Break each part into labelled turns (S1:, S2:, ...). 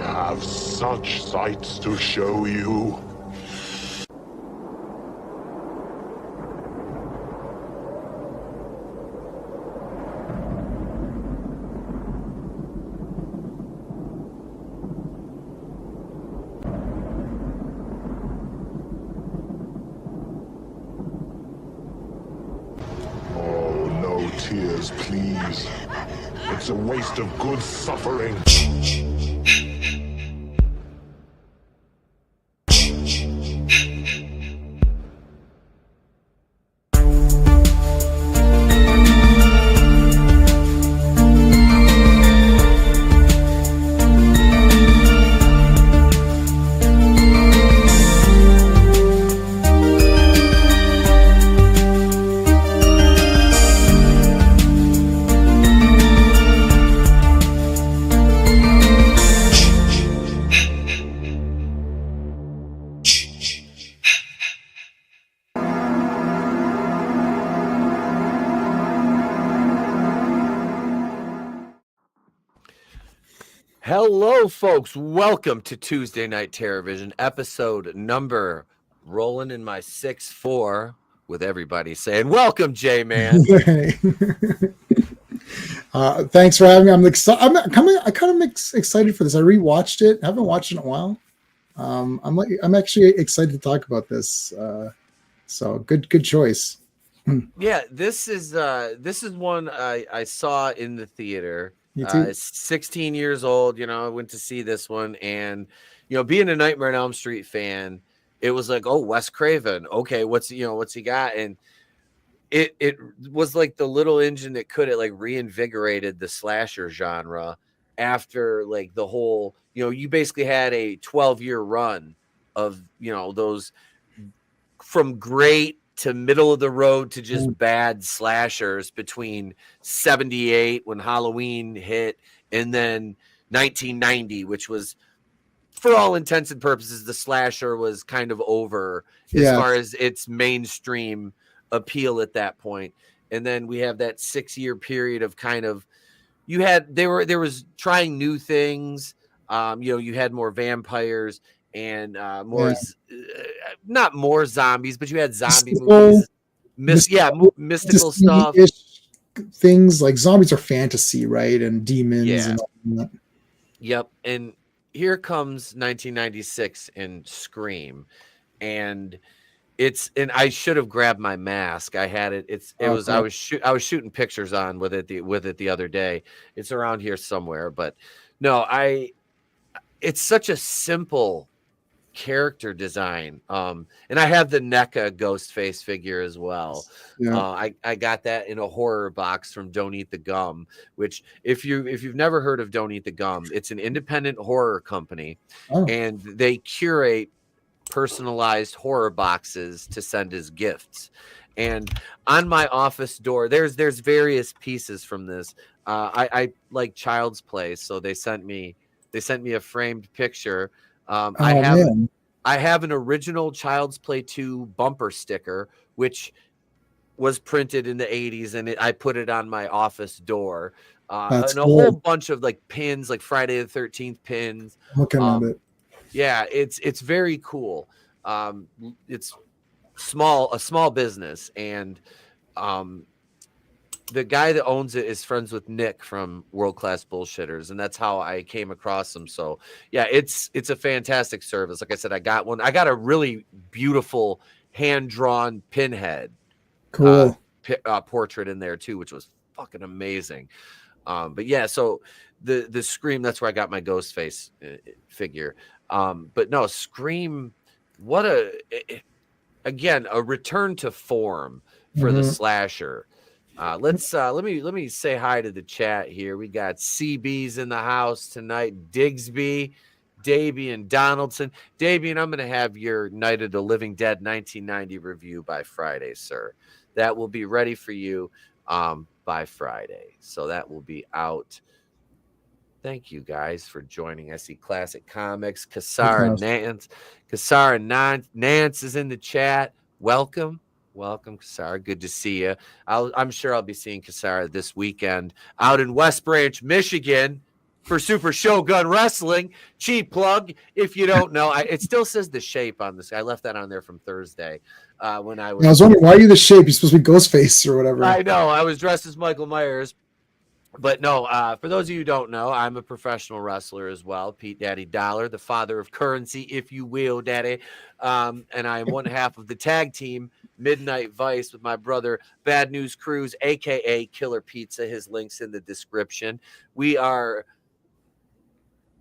S1: have such sights to show you. Tears, please. It's a waste of good suffering.
S2: Hello, folks. Welcome to Tuesday Night Terrorvision, episode number rolling in my 6-4 with everybody saying, welcome, J-Man.
S3: Thanks for having me. I'm kind of excited for this. I rewatched it. I haven't watched it in a while. I'm actually excited to talk about this. So good choice.
S2: Yeah, this is one I saw in the theater. 16 years old, I went to see this one, and being a Nightmare on Elm Street fan, it was like, oh, Wes Craven, okay, what's he got? And it was like the little engine that could have like reinvigorated the slasher genre after like the whole, you basically had a 12-year run of those from great to middle of the road to just bad slashers between 78 when Halloween hit and then 1990, which was, for all intents and purposes, the slasher was kind of over as far as its mainstream appeal at that point. And then we have that 6-year period of kind of, there was trying new things. You had more vampires and not more zombies, but you had zombie movies, mystical stuff,
S3: things like zombies are fantasy, right? And demons and all that.
S2: Yep. And here comes 1996 and Scream, and I should have grabbed my mask. I had it. I was shooting pictures on with it the other day. It's around here somewhere, but no, it's such a simple character design, and I have the NECA Ghostface figure as well. I got that in a horror box from Don't Eat the Gum, which if you've never heard of Don't Eat the Gum, it's an independent horror company, and they curate personalized horror boxes to send as gifts. And on my office door, there's various pieces from this. I like Child's Play, so they sent me a framed picture. I have an original Child's Play 2 bumper sticker, which was printed in the 80s, and I put it on my office door. And a whole bunch of like pins, like Friday the 13th pins.
S3: I'm looking at it.
S2: Yeah, it's very cool. It's a small business, and the guy that owns it is friends with Nick from World Class Bullshitters, and that's how I came across him. So yeah, it's a fantastic service. Like I said, I got one. I got a really beautiful hand-drawn pinhead portrait in there too, which was fucking amazing. But yeah, so the Scream, that's where I got my Ghostface figure. But no, Scream, again, a return to form for the slasher. Let me say hi to the chat here. We got CB's in the house tonight. Digsby, Davey, and Donaldson. Davey, and I'm going to have your Night of the Living Dead 1990 review by Friday, sir. That will be ready for you by Friday. So that will be out. Thank you guys for joining. I see Classic Comics. Kasara Nance is in the chat. Welcome, Kasara. Good to see you. I'm sure I'll be seeing Kasara this weekend out in West Branch, Michigan. for Super Shogun Wrestling. Cheap plug. If you don't know, it still says The Shape on this. I left that on there from Thursday when I was.
S3: I was wondering, why are you The Shape? You're supposed to be Ghostface or whatever.
S2: I know. I was dressed as Michael Myers. But no, for those of you who don't know, I'm a professional wrestler as well. Pete Daddy Dollar, the father of currency, if you will, Daddy. And I am one half of the tag team, Midnight Vice, with my brother, Bad News Cruz, a.k.a. Killer Pizza. His link's in the description. We are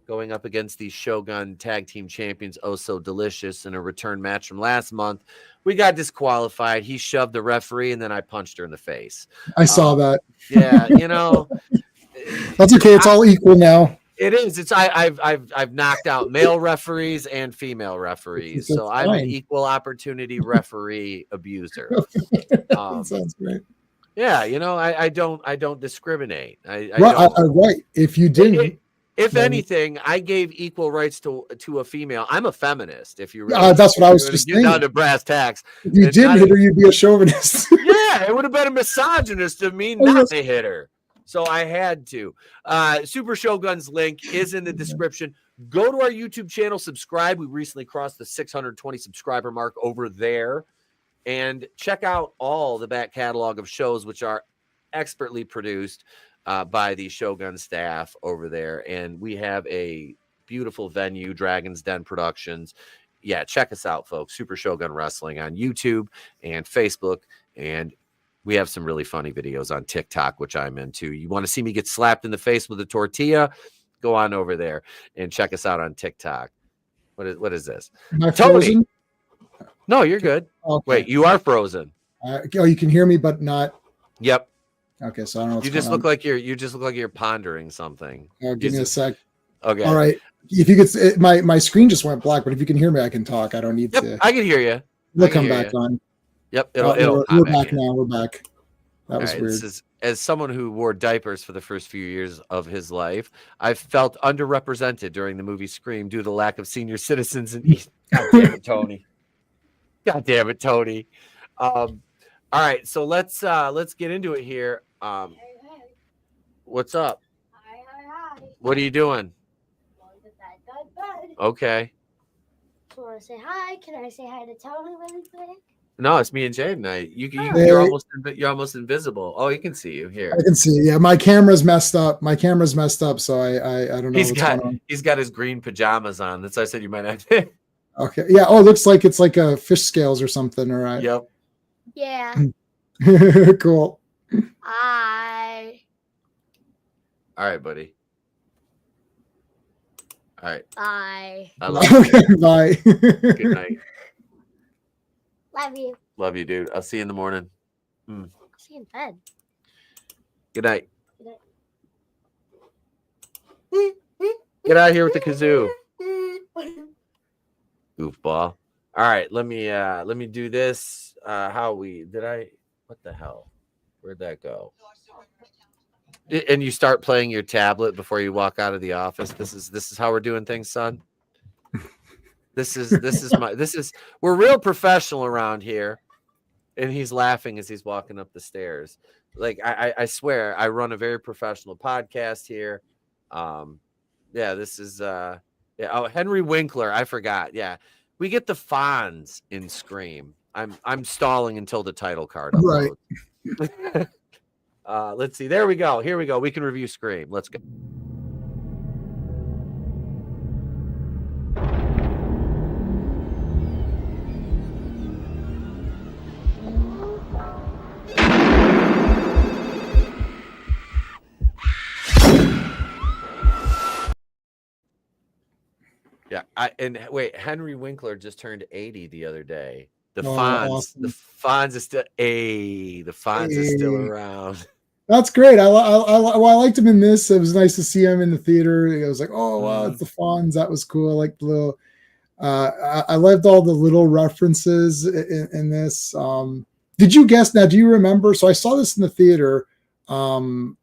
S2: going up against these Shogun tag team champions, Oh So Delicious, in a return match from last month. We got disqualified. He shoved the referee, and then I punched her in the face.
S3: I saw that.
S2: Yeah, you know.
S3: That's okay. It's all equal now.
S2: It is. It's I've knocked out male referees and female referees, so I'm an equal opportunity referee abuser.
S3: Sounds great.
S2: Yeah, you know, I don't discriminate.
S3: Right. If you didn't.
S2: If anything, I gave equal rights to a female. I'm a feminist. If you
S3: really, that's what I was just saying.
S2: Down to brass tacks.
S3: If you did hit her, you'd be a chauvinist.
S2: Yeah, it would have been a misogynist of me not to hit her. So I had to. Super Shogun's link is in the description. Go to our YouTube channel, subscribe. We recently crossed the 620 subscriber mark over there. And check out all the back catalog of shows, which are expertly produced by the Shogun staff over there. And we have a beautiful venue, Dragon's Den Productions. Yeah, check us out, folks. Super Shogun Wrestling on YouTube and Facebook. And we have some really funny videos on TikTok, which I'm into. You want to see me get slapped in the face with a tortilla? Go on over there and check us out on TikTok. What is this?
S3: Am I frozen?
S2: No, you're good. Okay. Wait, you are frozen.
S3: You can hear me, but not.
S2: Yep.
S3: Okay, so I don't know.
S2: You just look like you're pondering something.
S3: Give me a sec.
S2: Okay.
S3: All right. If you could, my screen just went black, but if you can hear me, I can talk. I don't need to.
S2: I can hear you.
S3: We'll come back on.
S2: Yep.
S3: We're back now. We're back. That was weird.
S2: As someone who wore diapers for the first few years of his life, I felt underrepresented during the movie Scream due to the lack of senior citizens in East. God damn it, Tony. God damn it, Tony. All right, so let's get into it here.
S4: Hey.
S2: What's up?
S4: Hi.
S2: What are you doing?
S4: Going to bed.
S2: Okay.
S4: Do you want to say hi? Can I say hi to Tony really quick?
S2: No, it's me and Jaden. You're almost invisible. Oh, you can see you here.
S3: I can see. Yeah, my camera's messed up. So I don't know.
S2: He's got his green pajamas on. That's why I said you might have to.
S3: Okay. Yeah. Oh, it looks like it's like a fish scales or something. All right.
S2: Yep.
S4: Yeah.
S3: Cool.
S4: Hi.
S2: All right, buddy. All right.
S4: Bye.
S2: I love you.
S3: Okay. Bye.
S2: Good night.
S4: Love you.
S2: Love you, dude. I'll see you in the morning.
S4: See you in bed.
S2: Good night. Get out of here with the kazoo. Goofball. All right, let me do this. What the hell? Where'd that go? And you start playing your tablet before you walk out of the office. This is how we're doing things, son. We're real professional around here. And he's laughing as he's walking up the stairs. Like I swear I run a very professional podcast here. This is Henry Winkler. I forgot. Yeah. We get the Fonz in Scream. I'm stalling until the title card uploads. Right. Let's see. There we go. Here we go. We can review Scream. Let's go. Yeah, Henry Winkler just turned 80 the other day. The Fonz is still around.
S3: That's great. I liked him in this. It was nice to see him in the theater. It was like, oh wow, it's the Fonz. That was cool. I like the little. I loved all the little references in this. Did you guess? Now, do you remember? So I saw this in the theater, and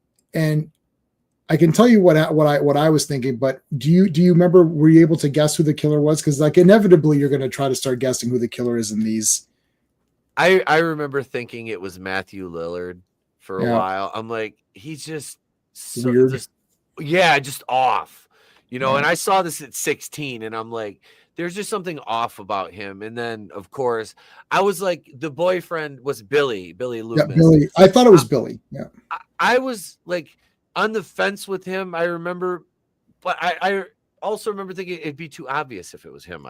S3: I can tell you what I was thinking. But do you remember? Were you able to guess who the killer was? Because like inevitably you're going to try to start guessing who the killer is in these.
S2: I remember thinking it was Matthew Lillard for a while. I'm like, he's just so
S3: weird.
S2: Yeah, just off, you know. And I saw this at 16, and I'm like, there's just something off about him. And then, of course, I was like, the boyfriend was Billy Loomis.
S3: Yeah, Billy. I thought it was Billy. Yeah,
S2: I was like on the fence with him. I remember, but I also remember thinking it'd be too obvious if it was him.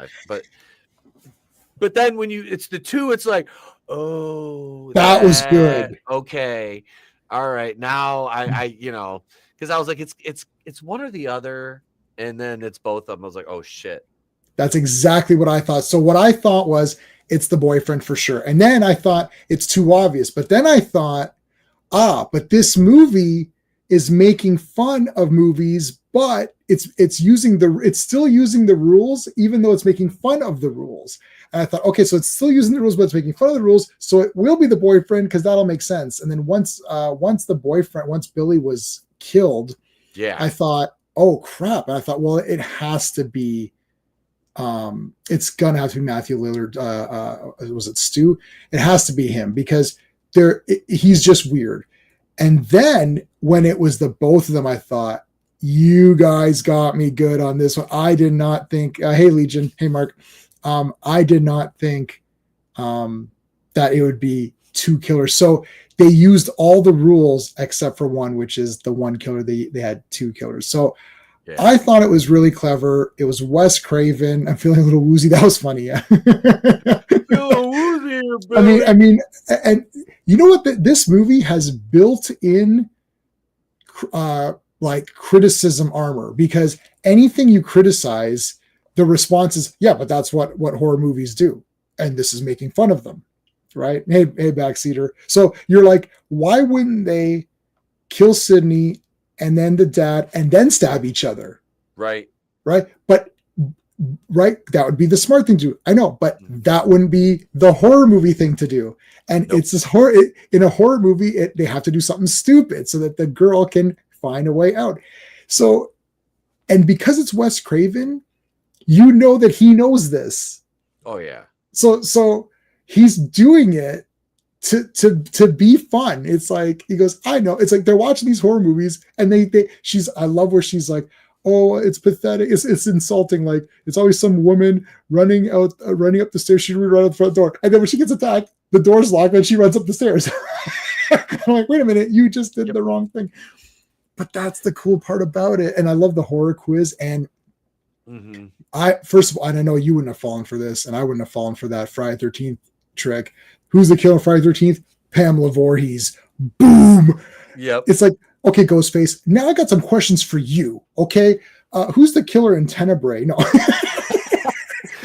S2: But then when it's the two, it's like, oh,
S3: that was good.
S2: Okay, all right. Now I you know, because I was like, it's one or the other, and then it's both of them. I was like, oh shit.
S3: That's exactly what I thought. So what I thought was it's the boyfriend for sure. And then I thought it's too obvious. But then I thought, but this movie is making fun of movies, but it's still using the rules, even though it's making fun of the rules. And I thought, okay, so it's still using the rules, but it's making fun of the rules. So it will be the boyfriend because that'll make sense. And then once Billy was killed, I thought, oh crap. And I thought, well, it has to be, it's gonna have to be Matthew Lillard. Was it Stu? It has to be him because he's just weird. And then when it was the both of them, I thought, you guys got me good on this one. I did not think, hey Legion, hey Mark, I did not think that it would be two killers. So they used all the rules except for one, which is the one killer. They had two killers. So yeah. I thought it was really clever. It was Wes Craven. I'm feeling a little woozy. That was funny. Yeah. I mean, and you know what? This movie has built-in like criticism armor, because anything you criticize, the response is, yeah, but that's what horror movies do, and this is making fun of them, right? Hey, backseater. So you're like, why wouldn't they kill Sydney and then the dad and then stab each other?
S2: Right.
S3: But that would be the smart thing to do. I know, but that wouldn't be the horror movie thing to do. And It's this horror in a horror movie. They have to do something stupid so that the girl can find a way out. So, and because it's Wes Craven, you know that he knows this.
S2: Oh yeah.
S3: So he's doing it to be fun. It's like, he goes, I know. It's like they're watching these horror movies and I love where she's like, oh, it's pathetic. It's insulting. Like, it's always some woman running up the stairs. She would run out the front door. And then when she gets attacked, the door's locked and she runs up the stairs. I'm like, wait a minute, you just did the wrong thing. But that's the cool part about it. And I love the horror quiz. And first of all, and I know you wouldn't have fallen for this, and I wouldn't have fallen for that Friday 13th trick. Who's the killer on Friday 13th? Pamela Voorhees. Boom.
S2: Yep.
S3: It's like, okay, Ghostface, now I got some questions for you. Okay. Who's the killer in Tenebrae? No.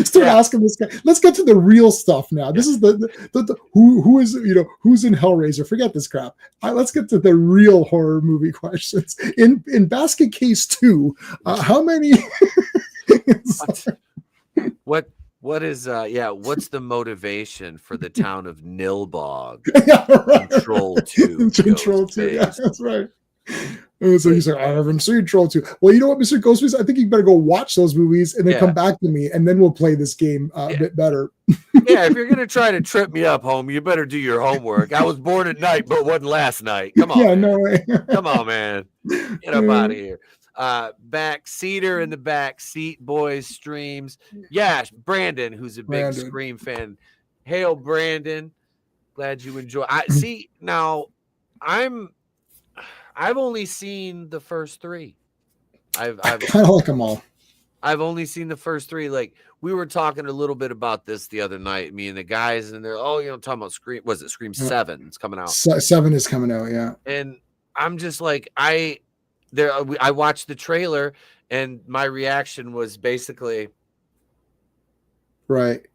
S3: Start asking this guy. Let's get to the real stuff now. This is the who is, who's in Hellraiser? Forget this crap. Let's get to the real horror movie questions. In Basket Case 2, how many?
S2: What is what's the motivation for the town of Nilbog? Control 2.
S3: Control 2. Yeah, that's right. And so he's like, I haven't seen Troll 2. Well, you know what, Mr. Ghostface? I think you better go watch those movies and then come back to me, and then we'll play this game a bit better.
S2: Yeah, if you're going to try to trip me up, home, you better do your homework. I was born at night, but wasn't last night. Come on. Yeah, man. No way. Come on, man. Get up out of here. Backseater in the back seat, boys streams. Yeah, Brandon, who's a big Scream fan. Hail, Brandon. Glad you enjoy. I've only seen the first three. I
S3: kind of like them all.
S2: I've only seen the first three. Like, we were talking a little bit about this the other night, me and the guys, and they're, talking about Scream. Was it Scream 7? It's coming out.
S3: 7 is coming out, yeah.
S2: And I'm just like, I watched the trailer, and my reaction was basically,
S3: right.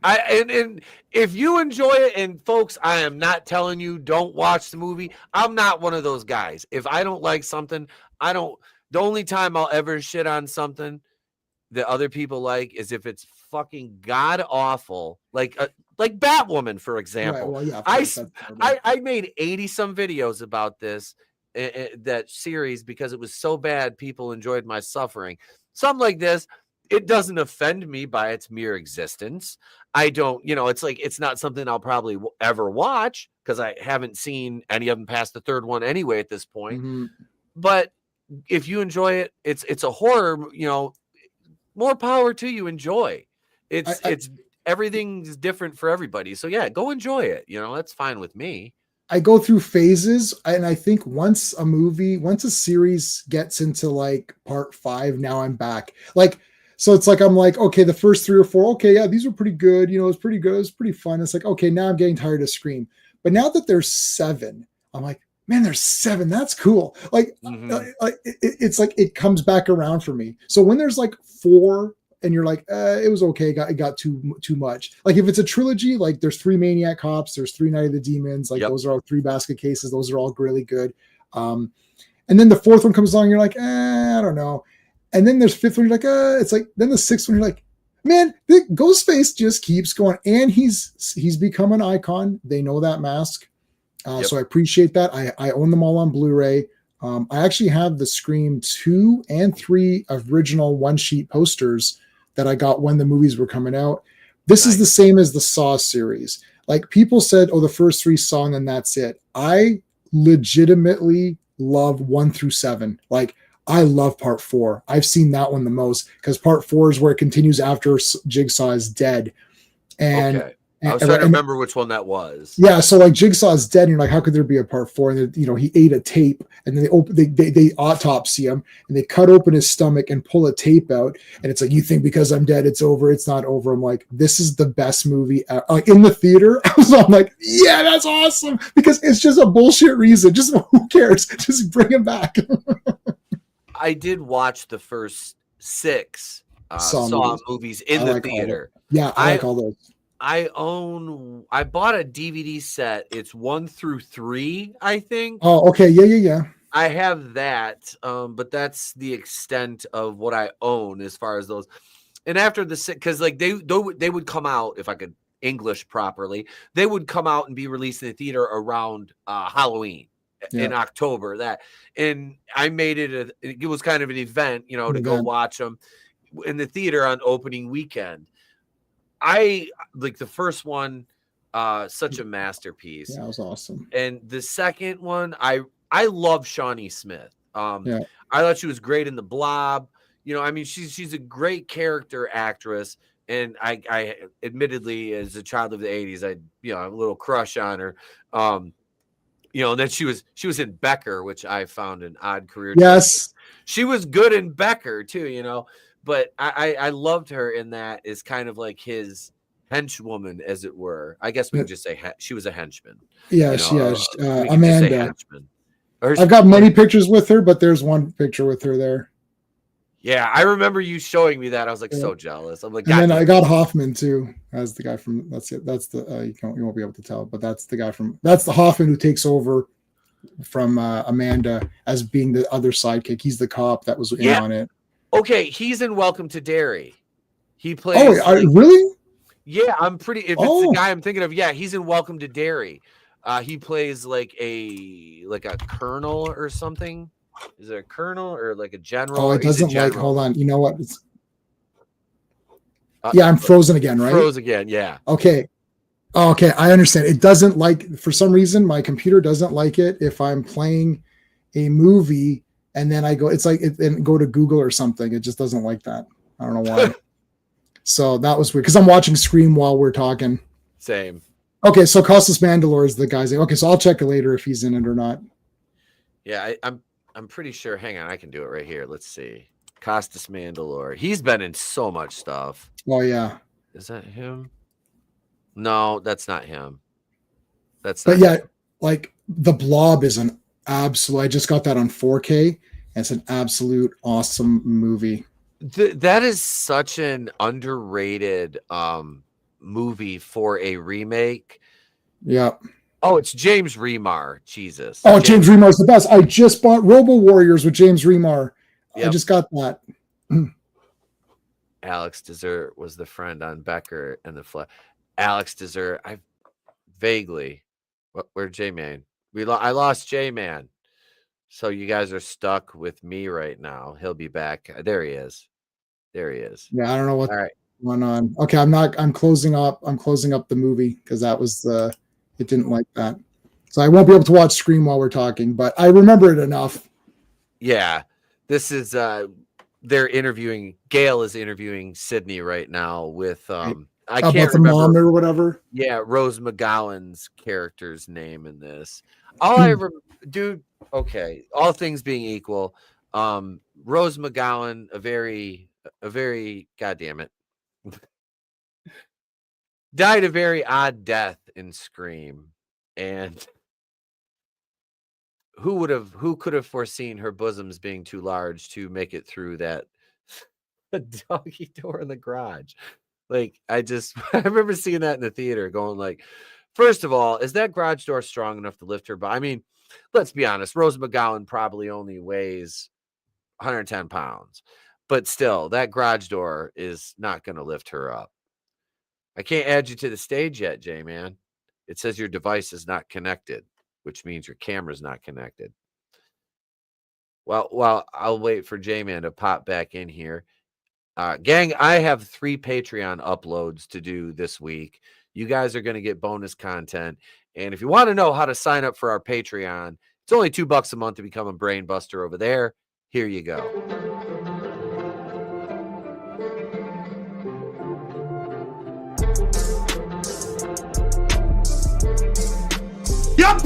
S2: And if you enjoy it, and folks, I am not telling you don't watch the movie. I'm not one of those guys. If I don't like something, the only time I'll ever shit on something that other people like is if it's fucking god awful, like Batwoman, for example. Right, well, yeah, I made 80 some videos about this that series because it was so bad people enjoyed my suffering. Something like this, it doesn't offend me by its mere existence. I don't, it's like, it's not something I'll probably ever watch because I haven't seen any of them past the third one anyway at this point. But if you enjoy it, it's a horror, more power to you. Enjoy. It's everything's different for everybody. So yeah, go enjoy it. That's fine with me.
S3: I go through phases, and I think once a series gets into like part 5, now I'm back. Like, so it's like, I'm like, okay, the first 3 or 4, okay, yeah, these were pretty good. It's pretty good. It's pretty fun. It's like, okay, now I'm getting tired of Scream. But now that there's 7, I'm like, man, there's 7. That's cool. Like, it's like it comes back around for me. So when there's like 4, and you're like, it was okay. It got too much. Like if it's a trilogy, like there's 3 Maniac Cops, there's 3 Night of the Demons. Like those are all 3 basket cases. Those are all really good. And then the 4th one comes along. You're like, I don't know. And then there's 5th one. You're like, it's like, then the 6th one, you're like, man, the Ghostface just keeps going. And he's become an icon. They know that mask. So I appreciate that. I own them all on Blu-ray. I actually have the Scream 2 and 3 original one-sheet posters that I got when the movies were coming out. This is the same as the Saw series. Like people said, the first 3 Saw and then that's it. I legitimately love 1 through 7. Like I love part 4. I've seen that one the most because part 4 is where it continues after Jigsaw is dead. And
S2: okay. I was trying to remember which one that was.
S3: Yeah, so like Jigsaw is dead, and you're like, how could there be a part 4? And he ate a tape, and then they autopsy him, and they cut open his stomach and pull a tape out, and it's like, you think because I'm dead, it's over? It's not over. I'm like, this is the best movie in the theater. So I'm like, yeah, that's awesome because it's just a bullshit reason. Just who cares? Just bring him back.
S2: I did watch the first 6 Saw movies in the theater.
S3: Yeah, I like all those.
S2: I bought a DVD set. It's 1 through 3, I think.
S3: Oh, okay. Yeah.
S2: I have that. But that's the extent of what I own as far as those. And after the 6, because like they would come out, if I could English properly, they would come out and be released in the theater around Halloween in October. And I made it was kind of an event, to go watch them in the theater on opening weekend. I like the first one, such a masterpiece.
S3: Yeah, it was awesome.
S2: And the second one, I love Shawnee Smith. I thought she was great in The Blob. She's a great character actress. And I admittedly, as a child of the 80s, I have a little crush on her. And then she was in Becker, which I found an odd career.
S3: Yes.
S2: She was good in Becker too, But I loved her in that as kind of like his henchwoman, as it were. I guess we could just say she was a henchman.
S3: Yeah, she is. Amanda.
S2: I've
S3: got many pictures with her, but there's one picture with her there.
S2: Yeah, I remember you showing me that. I was like so jealous. I'm like,
S3: and then I got Hoffman too, as the guy from. That's it. That's the you won't be able to tell, but that's the Hoffman who takes over from Amanda as being the other sidekick. He's the cop that was in on it.
S2: Okay, he's in Welcome to Derry. He plays.
S3: Oh, really?
S2: Yeah, I'm pretty. If it's the guy I'm thinking of, he's in Welcome to Derry. He plays like a colonel or something. Is it a colonel or like a general?
S3: Oh, it doesn't like. Hold on. You know what? I'm frozen again, right?
S2: Froze again. Yeah.
S3: Okay. Okay, I understand. It doesn't like. For some reason, my computer doesn't like it if I'm playing a movie. And then I go, it's like, and go to Google or something. It just doesn't like that. I don't know why. So that was weird because I'm watching Scream while we're talking.
S2: Same.
S3: Okay, so Costas Mandylor is the guy's name. Okay, so I'll check it later if he's in it or not.
S2: Yeah, I'm pretty sure. Hang on, I can do it right here. Let's see. Costas Mandylor. He's been in so much stuff.
S3: Oh yeah.
S2: Is that him? No, that's not him.
S3: Like The Blob is an absolute. I just got that on 4K. It's an absolute awesome movie.
S2: That is such an underrated movie for a remake.
S3: Yeah.
S2: Oh, it's James Remar. Jesus.
S3: Oh, James Remar's the best. I just bought Robo Warriors with James Remar.
S2: Yep.
S3: I just got that.
S2: Alex Dessert was the friend on Becker and the Flash. Alex Dessert. I vaguely. Where'd J-Man? I lost J-Man. So you guys are stuck with me right now. He'll be back. There he is.
S3: Yeah, I don't know what's
S2: All right.
S3: going on. Okay, I'm closing up the movie because that was it didn't like that. So I won't be able to watch Scream while we're talking, but I remember it enough.
S2: Yeah. This is they're interviewing. Gail is interviewing Sydney right now with I
S3: About
S2: can't
S3: the
S2: remember.
S3: mom or whatever.
S2: Yeah, Rose McGowan's character's name in this. All I ever, dude. Okay, all things being equal, Rose McGowan, a very, goddamn it, died a very odd death in Scream, and who could have foreseen her bosoms being too large to make it through that doggy door in the garage? Like, I remember seeing that in the theater going like, first of all, is that garage door strong enough to lift her? But I mean, let's be honest, Rose McGowan probably only weighs 110 pounds, but still that garage door is not going to lift her up. I can't add you to the stage yet, J-Man. It says your device is not connected, which means your camera's not connected. Well, I'll wait for J-Man to pop back in here. Gang, I have 3 Patreon uploads to do this week. You guys are going to get bonus content. And if you want to know how to sign up for our Patreon, it's only $2 a month to become a brain buster over there. Here you go.
S3: Yup.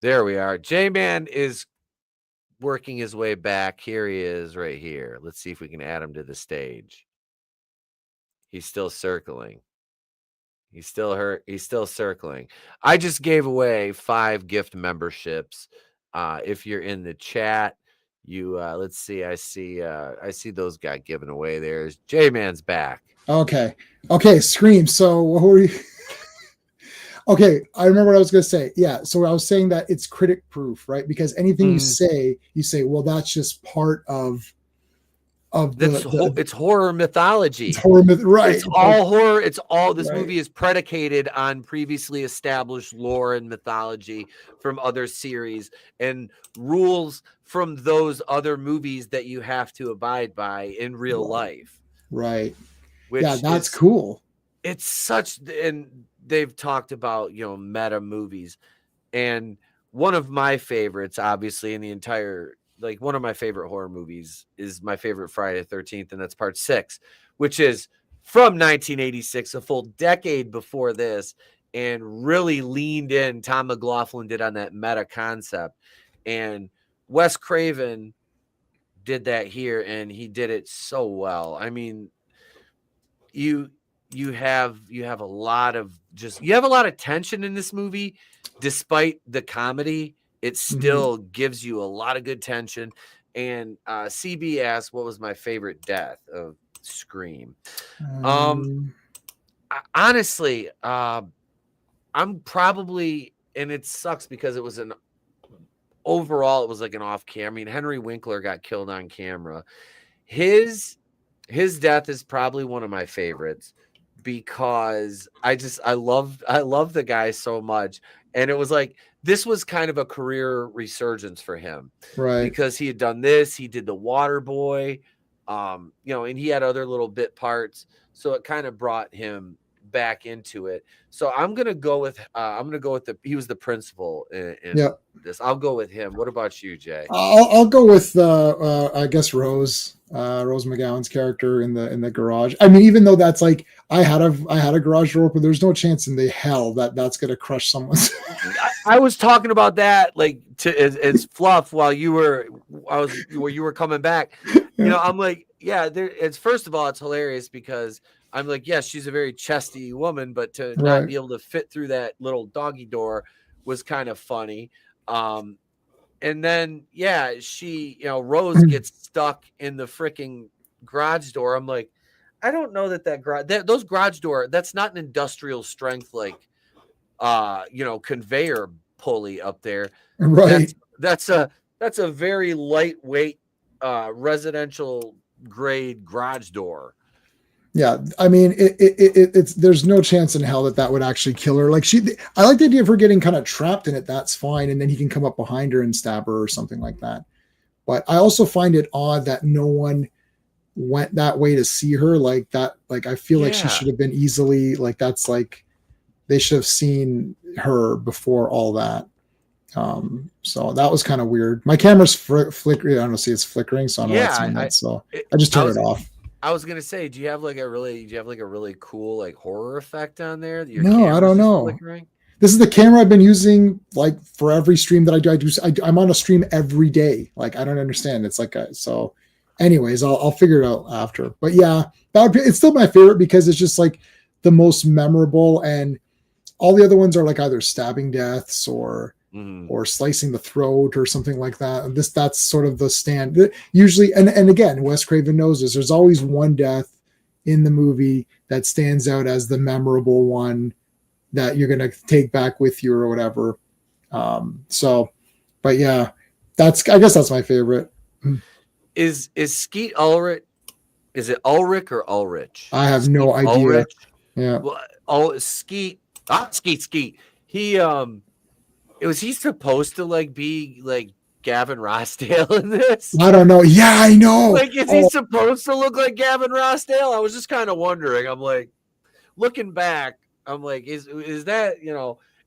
S2: There we are. J-Man is working his way back. Here he is right here. Let's see if we can add him to the stage. He's still circling. He's still circling. I just gave away 5 gift memberships. If you're in the chat, you let's see. I see those got given away. There's J-Man's back.
S3: Okay. Scream. So what were you? Okay, I remember what I was going to say. Yeah, so I was saying that it's critic proof, right? Because anything you say, well, that's just part of
S2: it's horror mythology.
S3: It's horror myth, right?
S2: It's all horror. It's all this
S3: right.
S2: movie is predicated on previously established lore and mythology from other series and rules from those other movies that you have to abide by in real life.
S3: Right.
S2: Which
S3: yeah, that's cool.
S2: It's such, and they've talked about, meta movies, and one of my favorites, obviously, in the entire, like, one of my favorite horror movies is my favorite Friday the 13th, and that's part 6, which is from 1986, a full decade before this, and really leaned in. Tom McLaughlin did on that meta concept, and Wes Craven did that here, and he did it so well. I mean, you have a lot of tension in this movie. Despite the comedy, it still gives you a lot of good tension. And CB asked, what was my favorite death of Scream? Honestly, I'm probably, and it sucks because it was overall it was like an off camera. I mean, Henry Winkler got killed on camera. His death is probably one of my favorites, because I love the guy so much. And it was like, this was kind of a career resurgence for him,
S3: right?
S2: Because he had done this, he did The Water Boy, and he had other little bit parts, so it kind of brought him back into it. So I'm gonna go with he was the principal in this. I'll go with him. What about you, Jay?
S3: I'll go with I guess Rose McGowan's character in the garage. I mean, even though that's like, I had a garage door, but there's no chance in the hell that's gonna crush someone's.
S2: I was talking about that like as fluff while you were coming back. I'm like, yeah, it's, first of all, it's hilarious because I'm like, yes, she's a very chesty woman, but to not
S3: Right.
S2: be able to fit through that little doggy door was kind of funny. And then, yeah, she, Rose gets stuck in the freaking garage door. I'm like, I don't know those garage door, that's not an industrial strength, like, conveyor pulley up there.
S3: Right.
S2: That's a very lightweight, residential grade garage door.
S3: Yeah, I mean, it's there's no chance in hell that would actually kill her. Like I like the idea of her getting kind of trapped in it. That's fine, and then he can come up behind her and stab her or something like that. But I also find it odd that no one went that way to see her like that. Like I feel like she should have been easily like that's like they should have seen her before all that. So that was kind of weird. My camera's flickering. I don't see it's flickering, so I'm not seeing that. So I just turned it off.
S2: I was gonna say, do you have like a really cool like horror effect on there?
S3: No, I don't know. Flickering? This is the camera I've been using like for every stream that I do. I'm on a stream every day. Like I don't understand. It's like so. Anyways, I'll figure it out after. But yeah, it's still my favorite because it's just like the most memorable, and all the other ones are like either stabbing deaths or slicing the throat or something like that. And that's sort of the stand usually. And again, Wes Craven knows this. There's always one death in the movie that stands out as the memorable one that you're going to take back with you or whatever. But yeah, I guess that's my favorite.
S2: Is Skeet Ulrich? Is it Ulrich or Ulrich?
S3: I have no idea.
S2: Ulrich?
S3: Yeah.
S2: Well, Skeet. He was he supposed to like be like Gavin Rossdale in this?
S3: I don't know. Yeah, I know.
S2: Like, is he supposed to look like Gavin Rossdale? I was just kind of wondering. I'm like, looking back, I'm like, is that,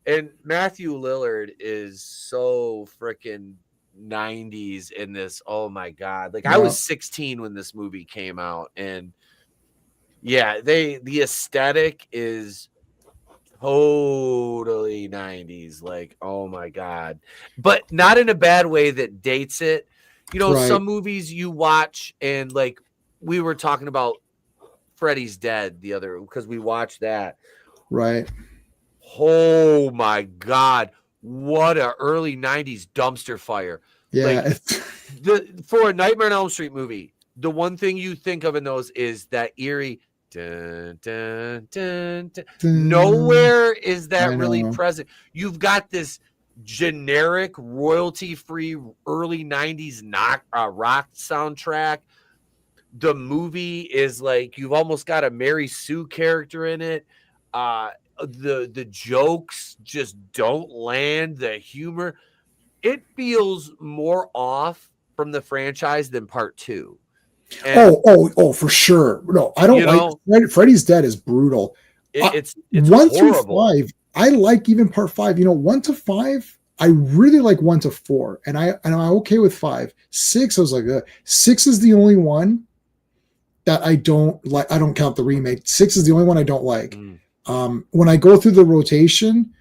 S2: and Matthew Lillard is so freaking 90s in this. Oh my God. Like I was 16 when this movie came out, and yeah, the aesthetic is totally 90s. Like, oh my God, but not in a bad way that dates it. Right. Some movies you watch, and like we were talking about Freddy's Dead because we watched that.
S3: Right.
S2: Oh my God, what a early 90s dumpster fire.
S3: Yeah.
S2: Like, for a Nightmare on Elm Street movie, the one thing you think of in those is that eerie dun, dun, dun, dun. Nowhere is that really present. You've got this generic royalty-free early 90s rock soundtrack. The movie is like you've almost got a Mary Sue character in it. The jokes just don't land. The humor, it feels more off from the franchise than part 2. And,
S3: for sure. No, I don't like Freddy's Dead is brutal.
S2: It's
S3: 1
S2: horrible.
S3: through 5. I like even part 5. 1 to 5. I really like 1 to 4, and I'm okay with 5. 6, I was like, 6 is the only one that I don't like. I don't count the remake. 6 is the only one I don't like. When I go through the rotation,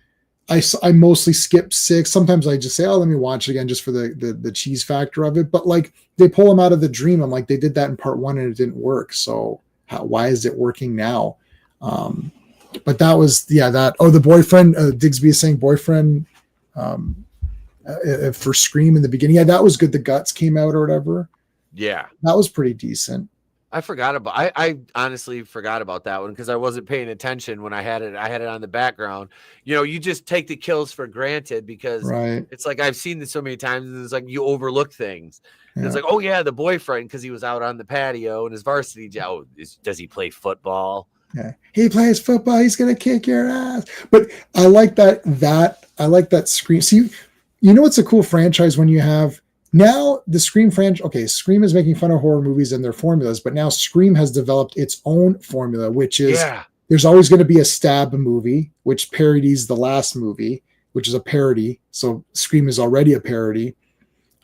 S3: I mostly skip 6. Sometimes I just say, let me watch it again just for the cheese factor of it. But like they pull him out of the dream. I'm like, they did that in part 1 and it didn't work. So why is it working now? But that was, the boyfriend, Digsby is saying boyfriend for Scream in the beginning. Yeah, that was good. The guts came out or whatever.
S2: Yeah.
S3: That was pretty decent.
S2: I forgot about. I honestly forgot about that one because I wasn't paying attention when I had it. I had it on the background. You just take the kills for granted because it's like I've seen this so many times, and it's like you overlook things. Yeah. It's like, oh yeah, the boyfriend because he was out on the patio in his varsity job. Does he play football?
S3: Yeah, he plays football. He's gonna kick your ass. But I like that. I like that Scream. See, it's a cool franchise when you have. Now the Scream franchise, okay, Scream is making fun of horror movies and their formulas, but now Scream has developed its own formula, which is there's always going to be a stab movie, which parodies the last movie, which is a parody. So Scream is already a parody.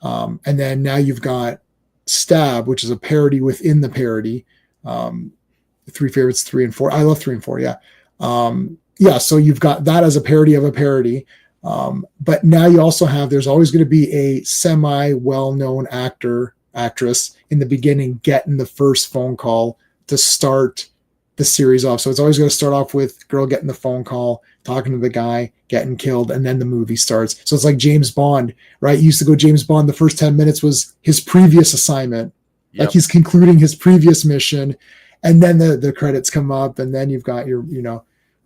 S3: And then now you've got Stab, which is a parody within the parody. 3 favorites, 3 and 4. I love 3 and 4. Yeah. So you've got that as a parody of a parody. But now you also have, there's always going to be a semi well-known actress in the beginning getting the first phone call to start the series off. So it's always going to start off with girl getting the phone call, talking to the guy, getting killed, and then the movie starts. So it's like James Bond, right? You used to go James Bond. The first 10 minutes was his previous assignment.
S2: Yep.
S3: Like he's concluding his previous mission, and then the credits come up, and then you've got your,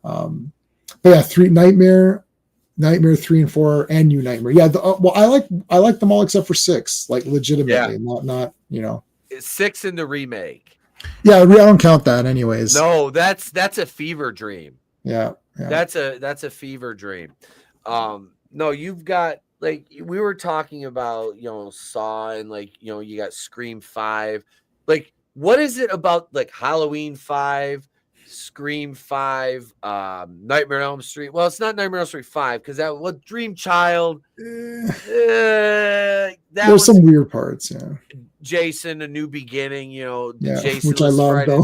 S3: but yeah, Nightmare 3 and 4, and New Nightmare. Yeah, well, I like them all except for 6, like legitimately, not
S2: 6 in the remake.
S3: Yeah, I don't count that anyways.
S2: No, that's a fever dream.
S3: Yeah.
S2: That's a fever dream. No, you've got, like, we were talking about, Saw, and like, you got Scream 5. Like, what is it about like Halloween 5, Scream 5, Nightmare on Elm Street? Well, it's not Nightmare on Elm Street 5 because that was Dream Child.
S3: There's some weird parts, yeah.
S2: Jason, A New Beginning, Jason,
S3: which I love, though.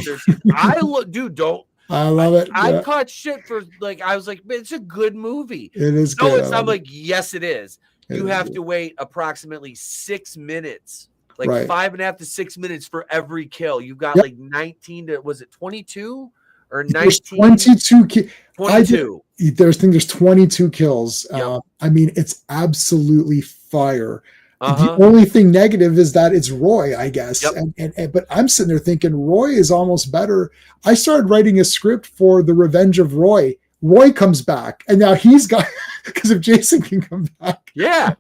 S3: I love it.
S2: I caught shit for, like, I was like, man, it's a good movie.
S3: It is
S2: no,
S3: good.
S2: It's, I'm like, yes, it is. You have to wait approximately 6 minutes, like 5.5 to 6 minutes for every kill. You've got like 19 to, was it 22 or 19?
S3: 22.
S2: 22.
S3: There's 22 kills.
S2: Yep.
S3: I mean, it's absolutely fire. The only thing negative is that it's Roy, I guess. Yep. But I'm sitting there thinking Roy is almost better. I started writing a script for The Revenge of Roy. Roy comes back, and now he's got, because if Jason can come back,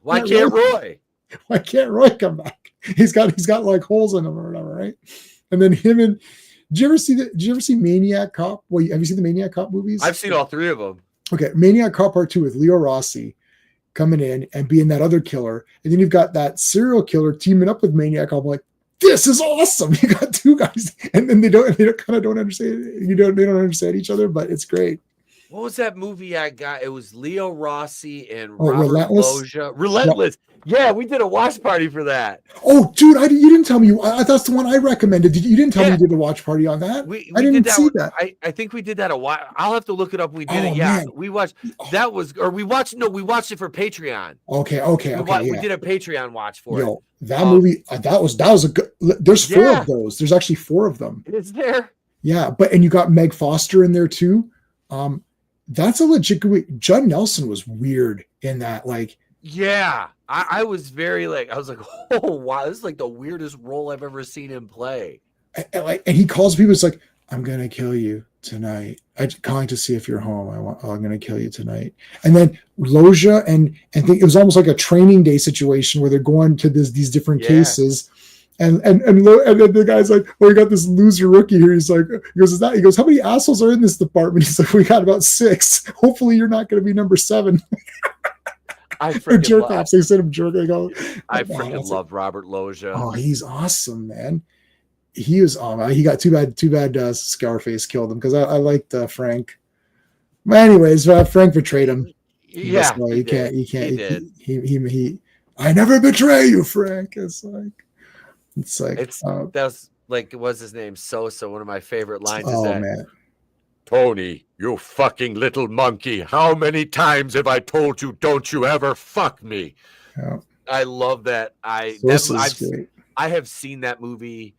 S2: why can't Roy?
S3: Why can't Roy come back? He's got like holes in him or whatever, right? And then him and did you ever see Maniac Cop? Well, have you seen the Maniac Cop movies?
S2: I've seen all 3 of them.
S3: Okay, Maniac Cop Part 2 with Leo Rossi coming in and being that other killer, and then you've got that serial killer teaming up with Maniac Cop. I'm like, this is awesome. You got 2 guys, and then they don't understand. They don't understand each other, but it's great.
S2: What was that movie I got? It was Leo Rossi and Robert
S3: Relentless?
S2: Loggia. Relentless. Yeah, we did a watch party for that.
S3: Oh, dude, you didn't tell me. That's the one I recommended. You didn't tell me you did a watch party on that. I didn't see that.
S2: I think we did that a while. I'll have to look it up. We did it. Yeah, man. We watched. That was, or we watched it for Patreon.
S3: Okay.
S2: We did a Patreon watch for it.
S3: That movie. That was a good. There's 4 of those. There's actually 4 of them.
S2: It's there.
S3: Yeah, and you got Meg Foster in there too. That's a legit. Judd Nelson was weird in that. Like,
S2: yeah, I was very like, I was like, oh wow, this is like the weirdest role I've ever seen him play.
S3: And he calls people. It's like, I'm gonna kill you tonight. I'm calling to see if you're home. I'm gonna kill you tonight. And then Loggia and think it was almost like a training day situation where they're going to these different cases. And then the guy's like, oh, we got this loser rookie here. He's like, he goes, how many assholes are in this department? He's like, we got about 6. Hopefully you're not going to be number 7.
S2: I freaking love.
S3: They said him jerk.
S2: I freaking love Robert Loggia.
S3: Oh, he's awesome, man. He was he got too bad Scarface killed him because I liked Frank. But anyways, Frank betrayed him.
S2: Yeah,
S3: he can't. He I never betray you, Frank. It's like
S2: that's like, what's his name? Sosa. One of my favorite lines
S3: is
S2: that,
S3: man.
S2: Tony, you fucking little monkey. How many times have I told you, don't you ever fuck me?
S3: Yeah.
S2: I love that. I have seen that movie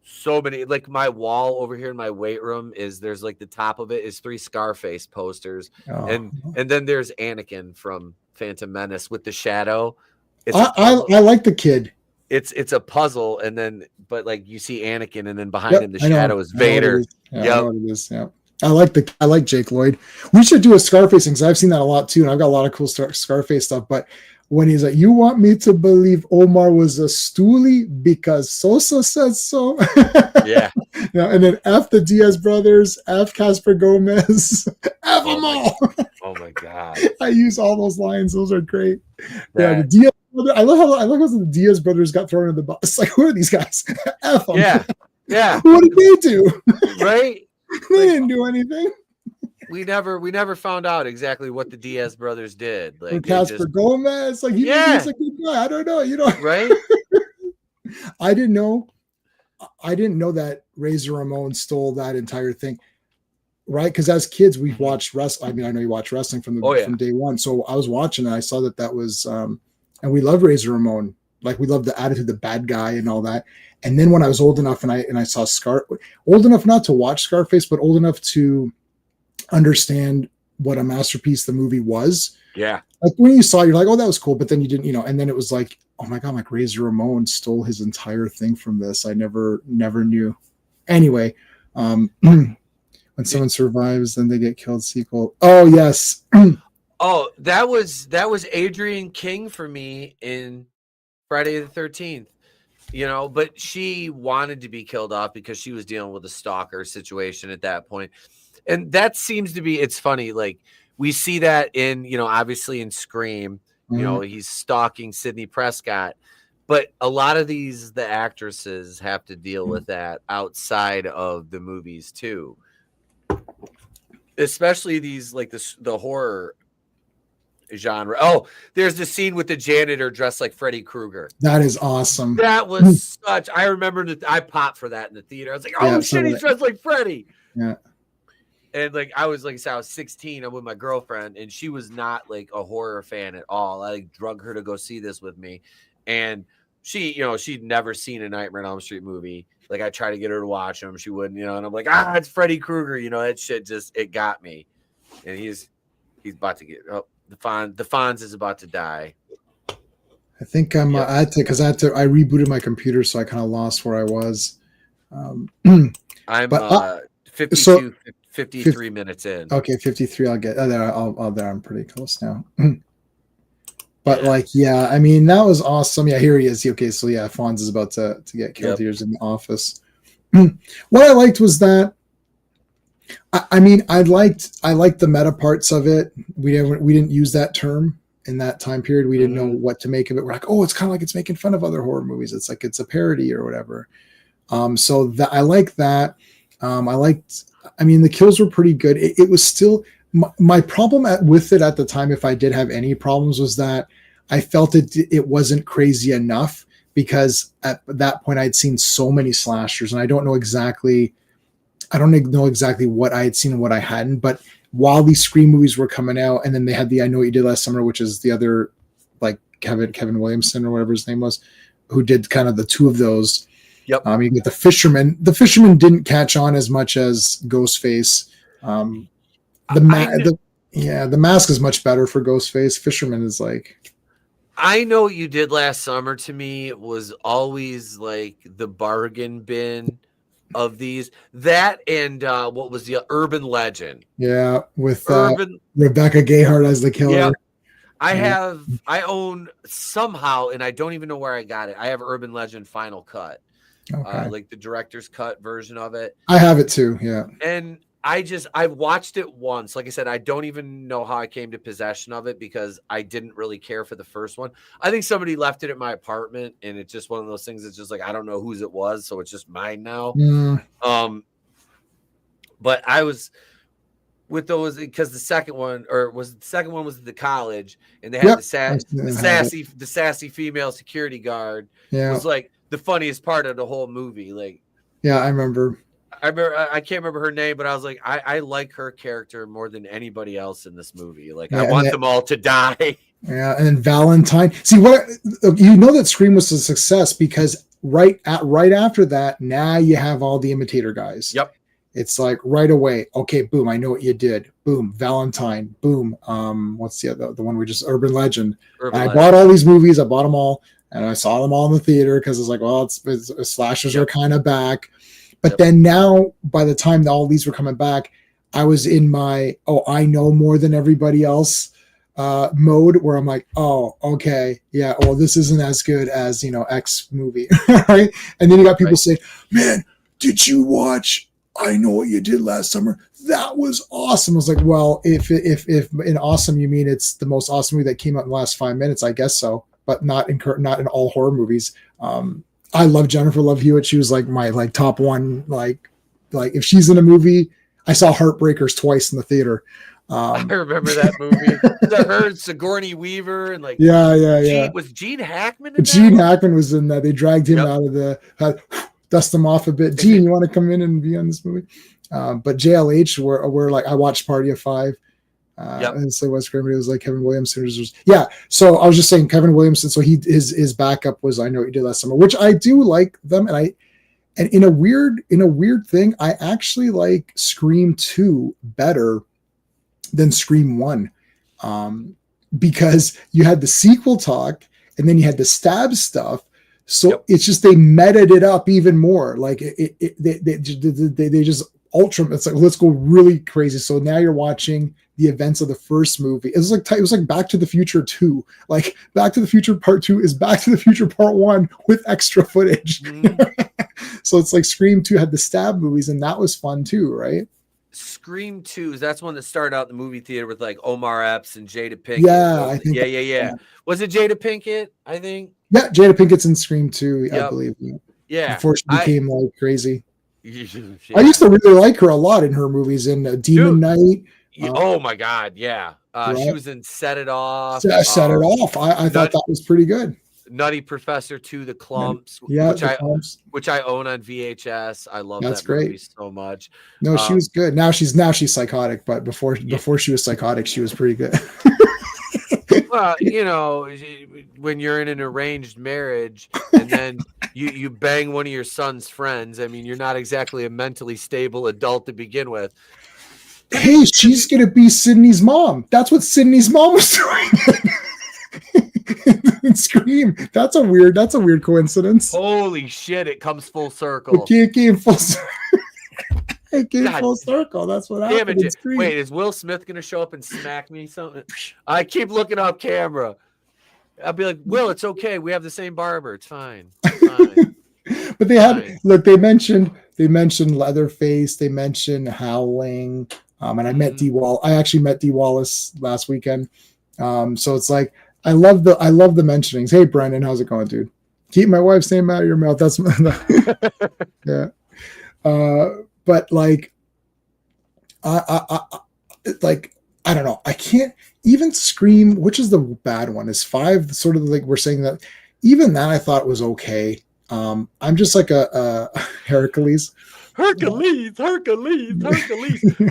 S2: so many, like my wall over here in my weight room there's like the top of it is 3 Scarface posters. And then there's Anakin from Phantom Menace with the shadow.
S3: I like the kid.
S2: It's a puzzle, and then but like you see Anakin, and then behind him the shadow is Vader.
S3: I like Jake Lloyd. We should do a Scarface thing because I've seen that a lot too, and I've got a lot of cool Scarface stuff. But when he's like, "You want me to believe Omar was a stoolie because Sosa says so?"
S2: Yeah.
S3: And then F the Diaz brothers, F Casper Gomez, F them all.
S2: Oh my god!
S3: I use all those lines; those are great. Yeah, the Diaz. I love how the Diaz brothers got thrown in the bus. Like, who are these guys? F them.
S2: Yeah.
S3: What did they do?
S2: Right?
S3: They didn't do anything.
S2: We never found out exactly what the Diaz brothers did. Like
S3: Casper Gomez, like he's a good guy. I don't know,
S2: Right?
S3: I didn't know that Razor Ramon stole that entire thing. Right, because as kids we watched wrestling. I mean, I know you watch wrestling from day one. So I was watching and I saw that was and we love Razor Ramon. like we loved the attitude, the bad guy and all that. And then when I was old enough and I saw old enough not to watch Scarface, but old enough to understand what a masterpiece the movie was.
S2: Yeah.
S3: Like when you saw it, you're like, oh, that was cool. But then you didn't, and then it was like, oh my God, like Razor Ramon stole his entire thing from this. I never knew. Anyway, when someone survives, then they get killed sequel. Oh, yes.
S2: Oh, that was Adrienne King for me in Friday the 13th. But she wanted to be killed off because she was dealing with a stalker situation at that point. And that seems to be, it's funny. Like we see that in, obviously in Scream, he's stalking Sidney Prescott, but a lot of the actresses have to deal with that outside of the movies too. Especially these, like the horror genre. Oh, there's the scene with the janitor dressed like Freddy Krueger.
S3: That is awesome.
S2: That was I remember that I popped for that in the theater. I was like, oh shit, he's dressed like Freddy.
S3: Yeah.
S2: And like I was 16. I'm with my girlfriend, and she was not like a horror fan at all. I drug her to go see this with me, and she, she'd never seen a Nightmare on Elm Street movie. Like I tried to get her to watch them, she wouldn't. And I'm like, it's Freddy Krueger. That shit it got me. And he's about to get the Fonz is about to die.
S3: I think I rebooted my computer, so I kind of lost where I was. I'm
S2: 53 minutes in.
S3: Okay, 53. I'll get there. I'm pretty close now. But I mean, that was awesome. Yeah, here he is. Okay, so yeah, Fonz is about to get killed. Here's in the office. What I liked was that. I mean, I liked the meta parts of it. We didn't use that term in that time period. We didn't know what to make of it. We're like, oh, it's kind of like it's making fun of other horror movies. It's like it's a parody or whatever. So that I like that. I mean, the kills were pretty good. It was still my problem with it at the time, if I did have any problems, was that I felt it wasn't crazy enough, because at that point I'd seen so many slashers, and I don't know exactly what I had seen and what I hadn't. But while these Scream movies were coming out, and then they had the I Know What You Did Last Summer, which is the other, like Kevin Williamson or whatever his name was, who did kind of the two of those. Yep. You get the Fisherman. The Fisherman didn't catch on as much as Ghostface. The Mask is much better for Ghostface. Fisherman is like.
S2: I Know What You Did Last Summer to me was always like the bargain bin of these. That and what was the Urban Legend? Yeah, with
S3: Rebecca Gayheart as the killer.
S2: Yep. I own somehow, and I don't even know where I got it. I have Urban Legend Final Cut. Okay. Like the director's cut version of it.
S3: I have it too, yeah.
S2: And I've watched it once. Like I said, I don't even know how I came to possession of it, because I didn't really care for the first one. I think somebody left it at my apartment, and it's just one of those things that's just like, I don't know whose it was, so it's just mine now. But I was with those, because the second one was the college, and they had the sassy female security guard. Yeah. It was like the funniest part of the whole movie. Like,
S3: yeah, I remember.
S2: I can't remember her name, but I was like, I like her character more than anybody else in this movie. Like, I want them all to die.
S3: Yeah, and then Valentine. See, that Scream was a success because right after that, now you have all the imitator guys.
S2: Yep.
S3: It's like right away. Okay, boom. I Know What You Did. Boom. Valentine. Boom. What's the other? The one we just Urban Legend. I bought all these movies. I bought them all, and I saw them all in the theater because it's like, well, it's slashers are kind of back. But then now, by the time all these were coming back, I was in my I know more than everybody else mode, where I'm like, oh, okay, yeah, well, this isn't as good as X movie, right? And then you got people saying, man, did you watch I Know What You Did Last Summer? That was awesome. I was like, well, if in awesome you mean it's the most awesome movie that came out in the last 5 minutes, I guess so, but not in all horror movies. I love Jennifer Love Hewitt. She was like my top one. Like if she's in a movie, I saw Heartbreakers twice in the theater.
S2: I remember that movie. Her, Sigourney Weaver, and like was Gene Hackman in that?
S3: Gene Hackman was in that. They dragged him out of the dust him off a bit. Gene, you want to come in and be on this movie? But JLH, where like I watched Party of Five. And so Wes Craven, it was like Kevin Williamson. Yeah. So I was just saying Kevin Williamson. So his backup was I Know What You Did Last Summer, which I do like them, and in a weird thing, I actually like Scream 2 better than Scream 1, because you had the sequel talk and then you had the stab stuff. So it's just they meted it up even more. Like they just ultra. It's like let's go really crazy. So now you're watching the events of the first movie. It was like Back to the Future 2. Like Back to the Future Part 2 is Back to the Future Part 1 with extra footage. So it's like Scream 2 had the stab movies, and that was fun too, right?
S2: Scream 2, that's one that started out in the movie theater with like Omar Epps and Jada Pinkett.
S3: Yeah, I think.
S2: Yeah. Was it Jada Pinkett? I think.
S3: Yeah, Jada Pinkett's in Scream 2, I believe.
S2: Yeah.
S3: Before she became like crazy.
S2: Yeah.
S3: I used to really like her a lot in her movies in Demon Knight.
S2: Oh my God, yeah.
S3: Right?
S2: She was in Set It Off.
S3: Set It Off. I thought that was pretty good.
S2: Nutty Professor 2, The Clumps,
S3: Clumps.
S2: which I own on VHS. I love that movie so much.
S3: No, she was good. Now she's psychotic, but before she was psychotic, she was pretty good.
S2: Well, when you're in an arranged marriage and then you bang one of your son's friends, I mean, you're not exactly a mentally stable adult to begin with.
S3: Hey, she's gonna be Sydney's mom. That's what Sydney's mom was doing. Scream. That's a weird coincidence.
S2: Holy shit! It comes full circle.
S3: It came full circle. It came full circle. That's what happened.
S2: Wait, is Will Smith gonna show up and smack me something? I keep looking off camera. I'll be like, Will, it's okay. We have the same barber. It's fine.
S3: But they had they mentioned Leatherface. They mentioned Howling. And I met D Wall. I actually met D Wallace last weekend. So it's like I love the mentionings. Hey Brendan, how's it going, dude? Keep my wife's name out of your mouth. That's yeah. But like I don't know. I can't even Scream, which is the bad one, is 5 sort of like we're saying that even that I thought was okay. I'm just like a Hercules.
S2: Hercules.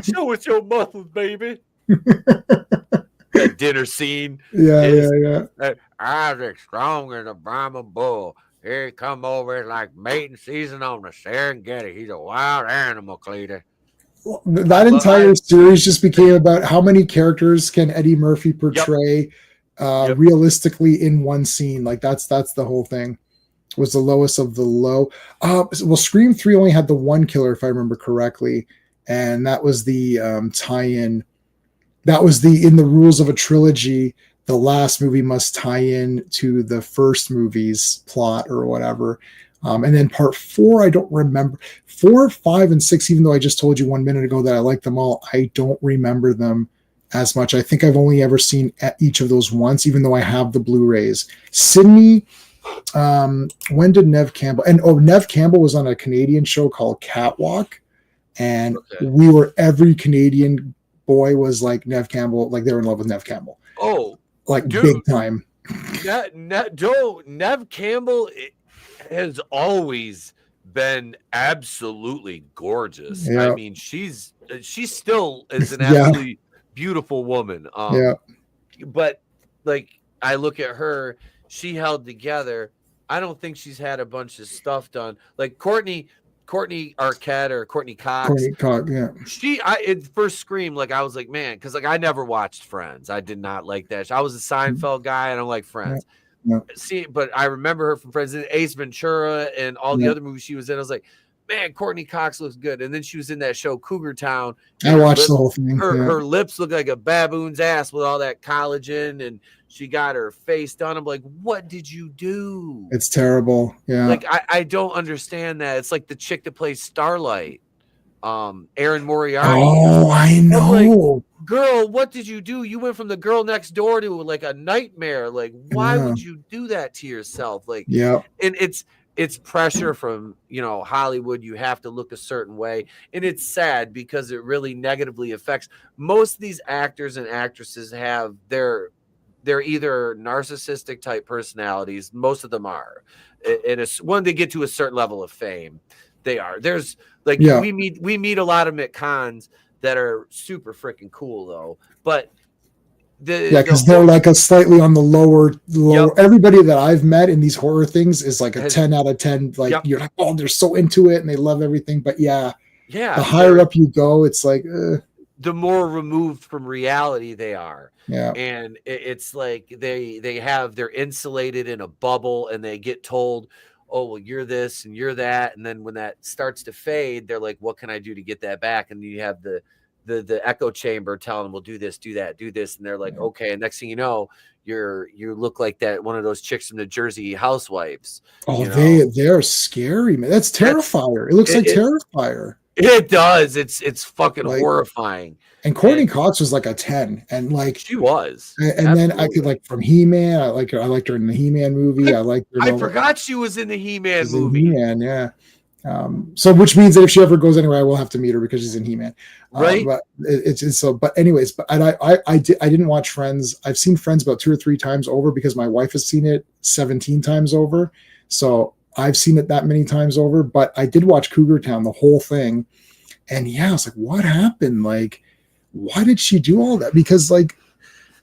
S2: Show us your muscles, baby. That dinner scene.
S3: Yeah.
S2: Isaac strong as a Brahma bull. Here he come over like mating season on the Serengeti. He's a wild animal, Cleater.
S3: That entire series just became about how many characters can Eddie Murphy portray realistically in one scene. Like that's the whole thing. Was the lowest of the low. Well, Scream 3 only had the one killer, if I remember correctly, and that was the tie-in. That was in the rules of a trilogy. The last movie must tie in to the first movie's plot or whatever. And then part 4, I don't remember. 4, 5, and 6, even though I just told you 1 minute ago that I like them all, I don't remember them as much. I think I've only ever seen each of those once, even though I have the Blu-rays. Sydney, when did Neve Campbell? And Neve Campbell was on a Canadian show called Catwalk, and every Canadian boy was like Neve Campbell, like they were in love with Neve Campbell.
S2: Oh,
S3: like big time.
S2: Neve Campbell has always been absolutely gorgeous.
S3: Yeah.
S2: I mean, she still is an absolutely beautiful woman. But like I look at her, she held together. I don't think she's had a bunch of stuff done. Like Courtney Arquette or Courtney Cox. First Scream, like I was like, man, because like I never watched Friends. I did not like that. I was a Seinfeld guy. I don't like Friends.
S3: Yeah.
S2: See, but I remember her from Friends and Ace Ventura and all the other movies she was in. I was like, man, Courtney Cox looks good. And then she was in that show Cougar Town.
S3: I watched the whole thing.
S2: Her lips look like a baboon's ass with all that collagen, and she got her face done. I'm like, what did you do?
S3: It's terrible. Yeah.
S2: Like I don't understand that. It's like the chick that plays Starlight, Erin Moriarty.
S3: Oh, I know.
S2: Like, girl, what did you do? You went from the girl next door to like a nightmare. Like, why would you do that to yourself? Like, and it's pressure from, Hollywood. You have to look a certain way. And it's sad because it really negatively affects most of these actors and actresses have they're either narcissistic type personalities. Most of them are. And when they get to a certain level of fame, they are. There's like we meet a lot of McCons that are super freaking cool though. But
S3: because they're like a slightly on the lower. Everybody that I've met in these horror things is like a 10 out of 10. Like you're like, oh, they're so into it and they love everything. But the higher up you go, it's like
S2: the more removed from reality they are.
S3: Yeah.
S2: And it's like they're insulated in a bubble and they get told, oh, well, you're this and you're that. And then when that starts to fade, they're like, what can I do to get that back? And you have the echo chamber telling them, well, do this, do that, do this. And they're like, okay. And next thing you know, you look like that one of those chicks from the Jersey Housewives.
S3: Oh, they're scary, man. That's Terrifier. It looks like Terrifier.
S2: It does. It's fucking horrifying.
S3: And Courtney Cox was like a 10, and like
S2: she was.
S3: And then I could like from He-Man. I liked her in the He-Man movie.
S2: I forgot she was in the He-Man movie.
S3: He-Man, yeah. So which means that if she ever goes anywhere, I will have to meet her because she's in He-Man.
S2: Right.
S3: But it's so. But anyways, but I didn't watch Friends. I've seen Friends about 2 or 3 times over because my wife has seen it 17 times over. So I've seen it that many times over. But I did watch Cougar Town, the whole thing, and I was like, what happened? Like, why did she do all that? Because like,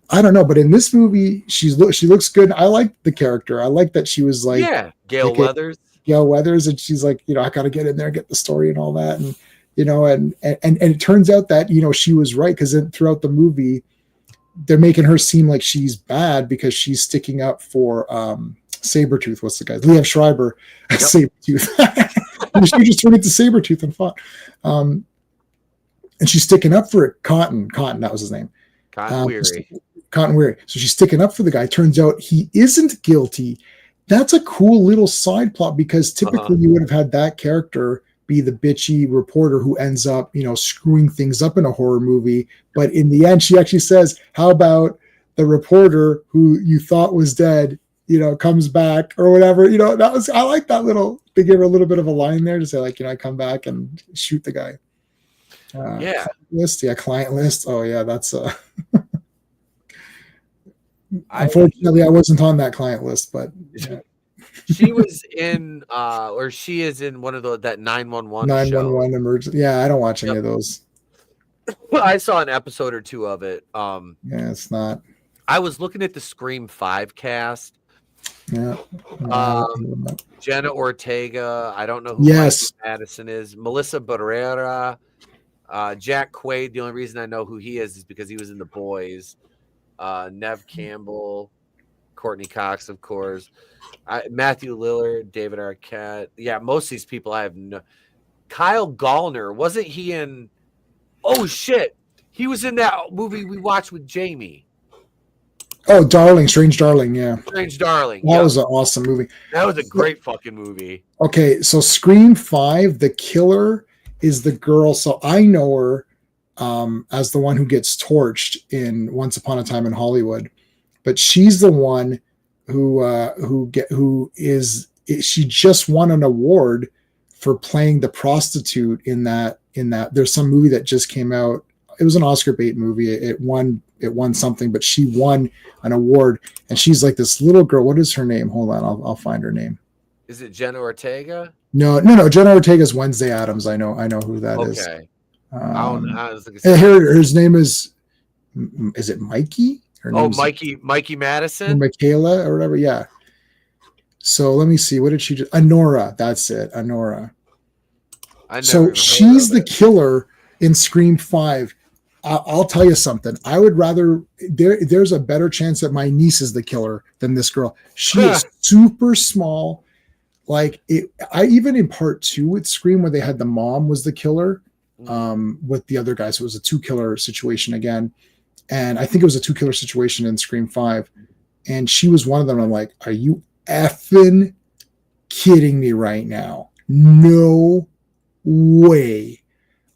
S3: I don't know. But in this movie, she looks good. I like the character. I like that she was like,
S2: Gail Weathers.
S3: Gail Weathers, and she's like, I got to get in there, get the story and all that, and and it turns out that she was right, because throughout the movie, they're making her seem like she's bad because she's sticking up for Sabretooth. What's the guy? Liev Schreiber. Yep. Sabretooth. She just turned into Sabretooth and fought. And she's sticking up for it. Cotton, that was his name.
S2: Cotton
S3: Weary. So she's sticking up for the guy. Turns out he isn't guilty. That's a cool little side plot, because typically you would have had that character be the bitchy reporter who ends up, screwing things up in a horror movie. But in the end, she actually says, how about the reporter who you thought was dead, comes back or whatever, I like that little, they give her a little bit of a line there to say like, I come back and shoot the guy. Client list. Oh yeah. That's unfortunately, I wasn't on that client list, but
S2: she was in, or she is in one of that 911
S3: 911 emergency. Yeah, I don't watch any of those.
S2: Well, I saw an episode or 2 of it.
S3: It's not.
S2: I was looking at the Scream 5 cast.
S3: Yeah.
S2: Jenna Ortega. I don't know who Madison is. Melissa Barrera. Jack Quaid. The only reason I know who he is because he was in The Boys. Neve Campbell, Courtney Cox, of course, Matthew Lillard, David Arquette. Yeah, most of these people I have no. Kyle Gallner, wasn't he in? Oh shit, he was in that movie we watched with Jamie.
S3: Oh, Darling, Strange Darling, yeah.
S2: Strange Darling.
S3: That was an awesome movie.
S2: That was a great fucking movie.
S3: Okay, so Scream 5, the killer is the girl. So I know her as the one who gets torched in Once Upon a Time in Hollywood, but she's the one she just won an award for playing the prostitute in that. There's some movie that just came out. It was an Oscar bait movie. It won something, but she won an award, and she's like this little girl. What is her name? Hold on, I'll find her name.
S2: Is it Jenna Ortega?
S3: No. Jenna Ortega is Wednesday Addams. I know who that is.
S2: Okay.
S3: His name is it Mikey?
S2: Mikey Madison?
S3: Or Michaela or whatever. Yeah. So let me see. What did she do? Honora. That's it. Honora. So she's the killer in Scream 5. I'll tell you something. I would rather there's a better chance that my niece is the killer than this girl. She is super small. Like I even in part 2 with Scream where they had the mom was the killer. With the other guys, it was a 2-killer situation again, and I think it was a 2-killer situation in Scream 5, and she was one of them. I'm like, are you effing kidding me right now? No way!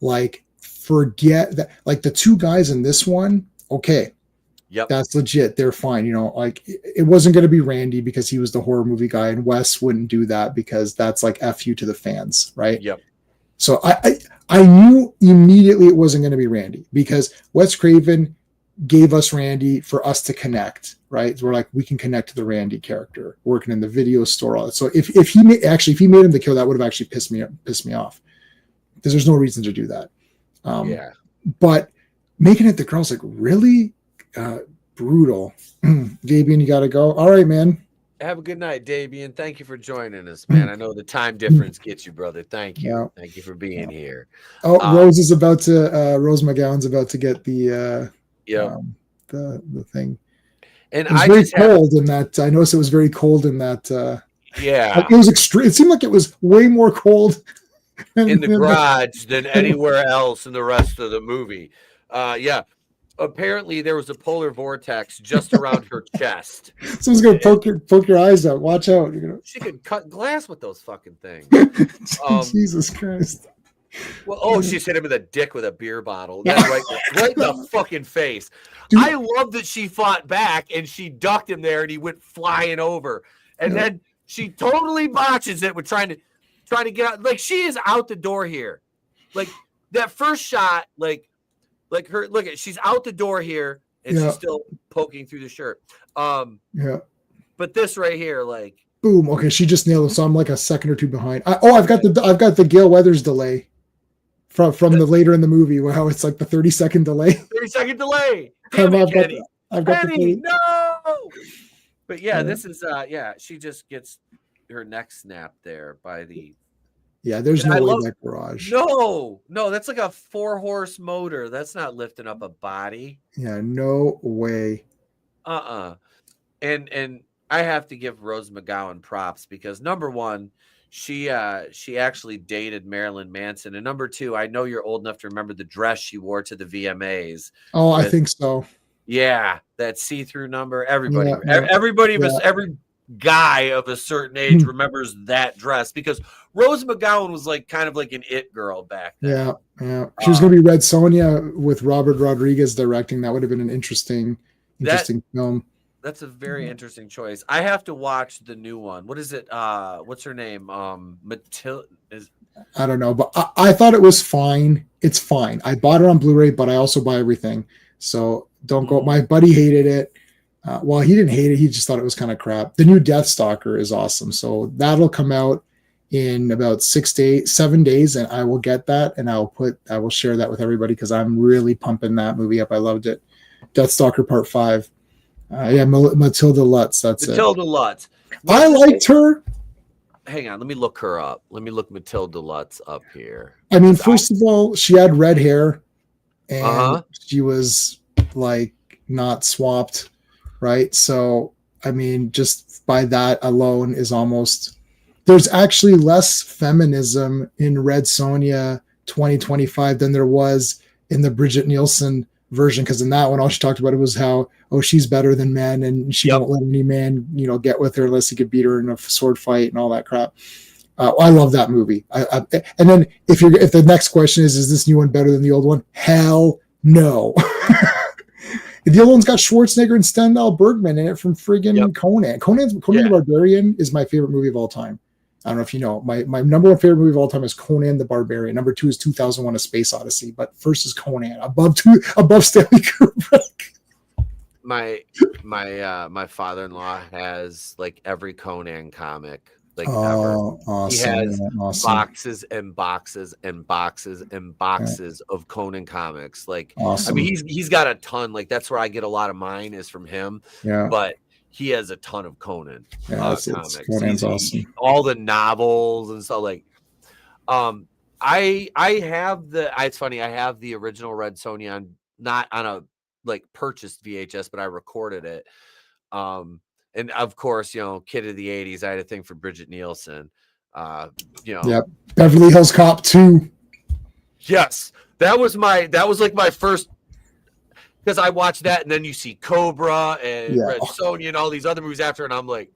S3: Like, forget that. Like the 2 guys in this one, okay, that's legit. They're fine. Like it wasn't going to be Randy because he was the horror movie guy, and Wes wouldn't do that because that's like F you to the fans, right?
S2: Yep.
S3: So I knew immediately it wasn't going to be Randy because Wes Craven gave us Randy for us to connect, right? We're like, we can connect to the Randy character working in the video store. All that. So if he made him the kill, that would have actually pissed me off because there's no reason to do that. but making it the girls like really brutal. Dabian, you got to go. All right, man.
S2: Have a good night, Dabian. Thank you for joining us, man. I know the time difference gets you, brother. Thank you.
S3: Yeah.
S2: Thank you for being here.
S3: Oh, Rose McGowan's about to get the thing.
S2: And
S3: it was very cold in that. I noticed it was very cold in that.
S2: Yeah,
S3: it was extreme. It seemed like it was way more cold
S2: in the garage than anywhere else in the rest of the movie. Yeah. Apparently, there was a polar vortex just around her chest.
S3: Someone's gonna poke your eyes out. Watch out!
S2: She could cut glass with those fucking things.
S3: Jesus Christ!
S2: Well, she hit him with a dick with a beer bottle. That's right in the fucking face. Dude. I love that she fought back and she ducked him there and he went flying over. And then she totally botches it with trying to get out. Like, she is out the door here. Like that first shot, like her, look at, she's out the door here and she's still poking through the shirt. But this right here, like,
S3: boom. Okay, she just nailed him. So I'm like a second or two behind. I've got the Gale Weathers delay from the later in the movie. Wow, it's like the 30-second delay.
S2: 30-second delay.
S3: I've got
S2: Penny, no. But yeah, this is she just gets her neck snapped there by the.
S3: Yeah, there's no way that garage.
S2: No, that's like a 4-horse motor. That's not lifting up a body.
S3: Yeah, no way.
S2: And I have to give Rose McGowan props because number one, she actually dated Marilyn Manson, and number two, I know you're old enough to remember the dress she wore to the VMAs.
S3: Oh, I think so.
S2: Yeah, that see-through number. Everybody every guy of a certain age remembers that dress because Rose McGowan was like kind of like an it girl back then.
S3: Yeah. She was going to be Red Sonja with Robert Rodriguez directing. That would have been an interesting film.
S2: That's a very interesting choice. I have to watch the new one. What is it? What's her name? Matilda.
S3: I don't know, but I thought it was fine. It's fine. I bought it on Blu-ray, but I also buy everything. So don't go. My buddy hated it. Well, he didn't hate it. He just thought it was kind of crap. The new Deathstalker is awesome. So that'll come out in about 7 days, and I will get that, and I will share that with everybody because I'm really pumping that movie up. I loved it. Deathstalker Part 5. Matilda Lutz.
S2: Matilda Lutz.
S3: I liked her.
S2: Hang on, let me look her up. Let me look Matilda Lutz up here.
S3: I mean, first of all, she had red hair, and she was like not swapped, right? So, I mean, just by that alone is almost. There's actually less feminism in Red Sonja 2025 than there was in the Bridget Nielsen version, because in that one all she talked about it was how she's better than men and she won't let any man get with her unless he could beat her in a sword fight and all that crap. I love that movie. And then if the next question is this new one better than the old one? Hell no. The old one's got Schwarzenegger and Stendhal Bergman in it from friggin' Conan. Conan the Barbarian is my favorite movie of all time. I don't know if you know. My number one favorite movie of all time is Conan the Barbarian. Number 2 is 2001: A Space Odyssey. But first is Conan. Above Stanley Kubrick.
S2: My father-in-law has like every Conan comic ever.
S3: Awesome.
S2: He has boxes and boxes and boxes and boxes of Conan comics. Like, awesome. I mean, he's got a ton. Like, that's where I get a lot of mine is from him. Yeah. But he has a ton of Conan comics.
S3: Conan's awesome.
S2: All the novels and stuff. Like, I have it's funny. I have the original Red Sonja not on a purchased VHS, but I recorded it. And of course, kid of the 80s, I had a thing for Bridget Nielsen.
S3: Beverly Hills Cop 2.
S2: Yes, that was like my first. Because I watched that, and then you see Cobra and Red Sonja and all these other movies after, and I'm like,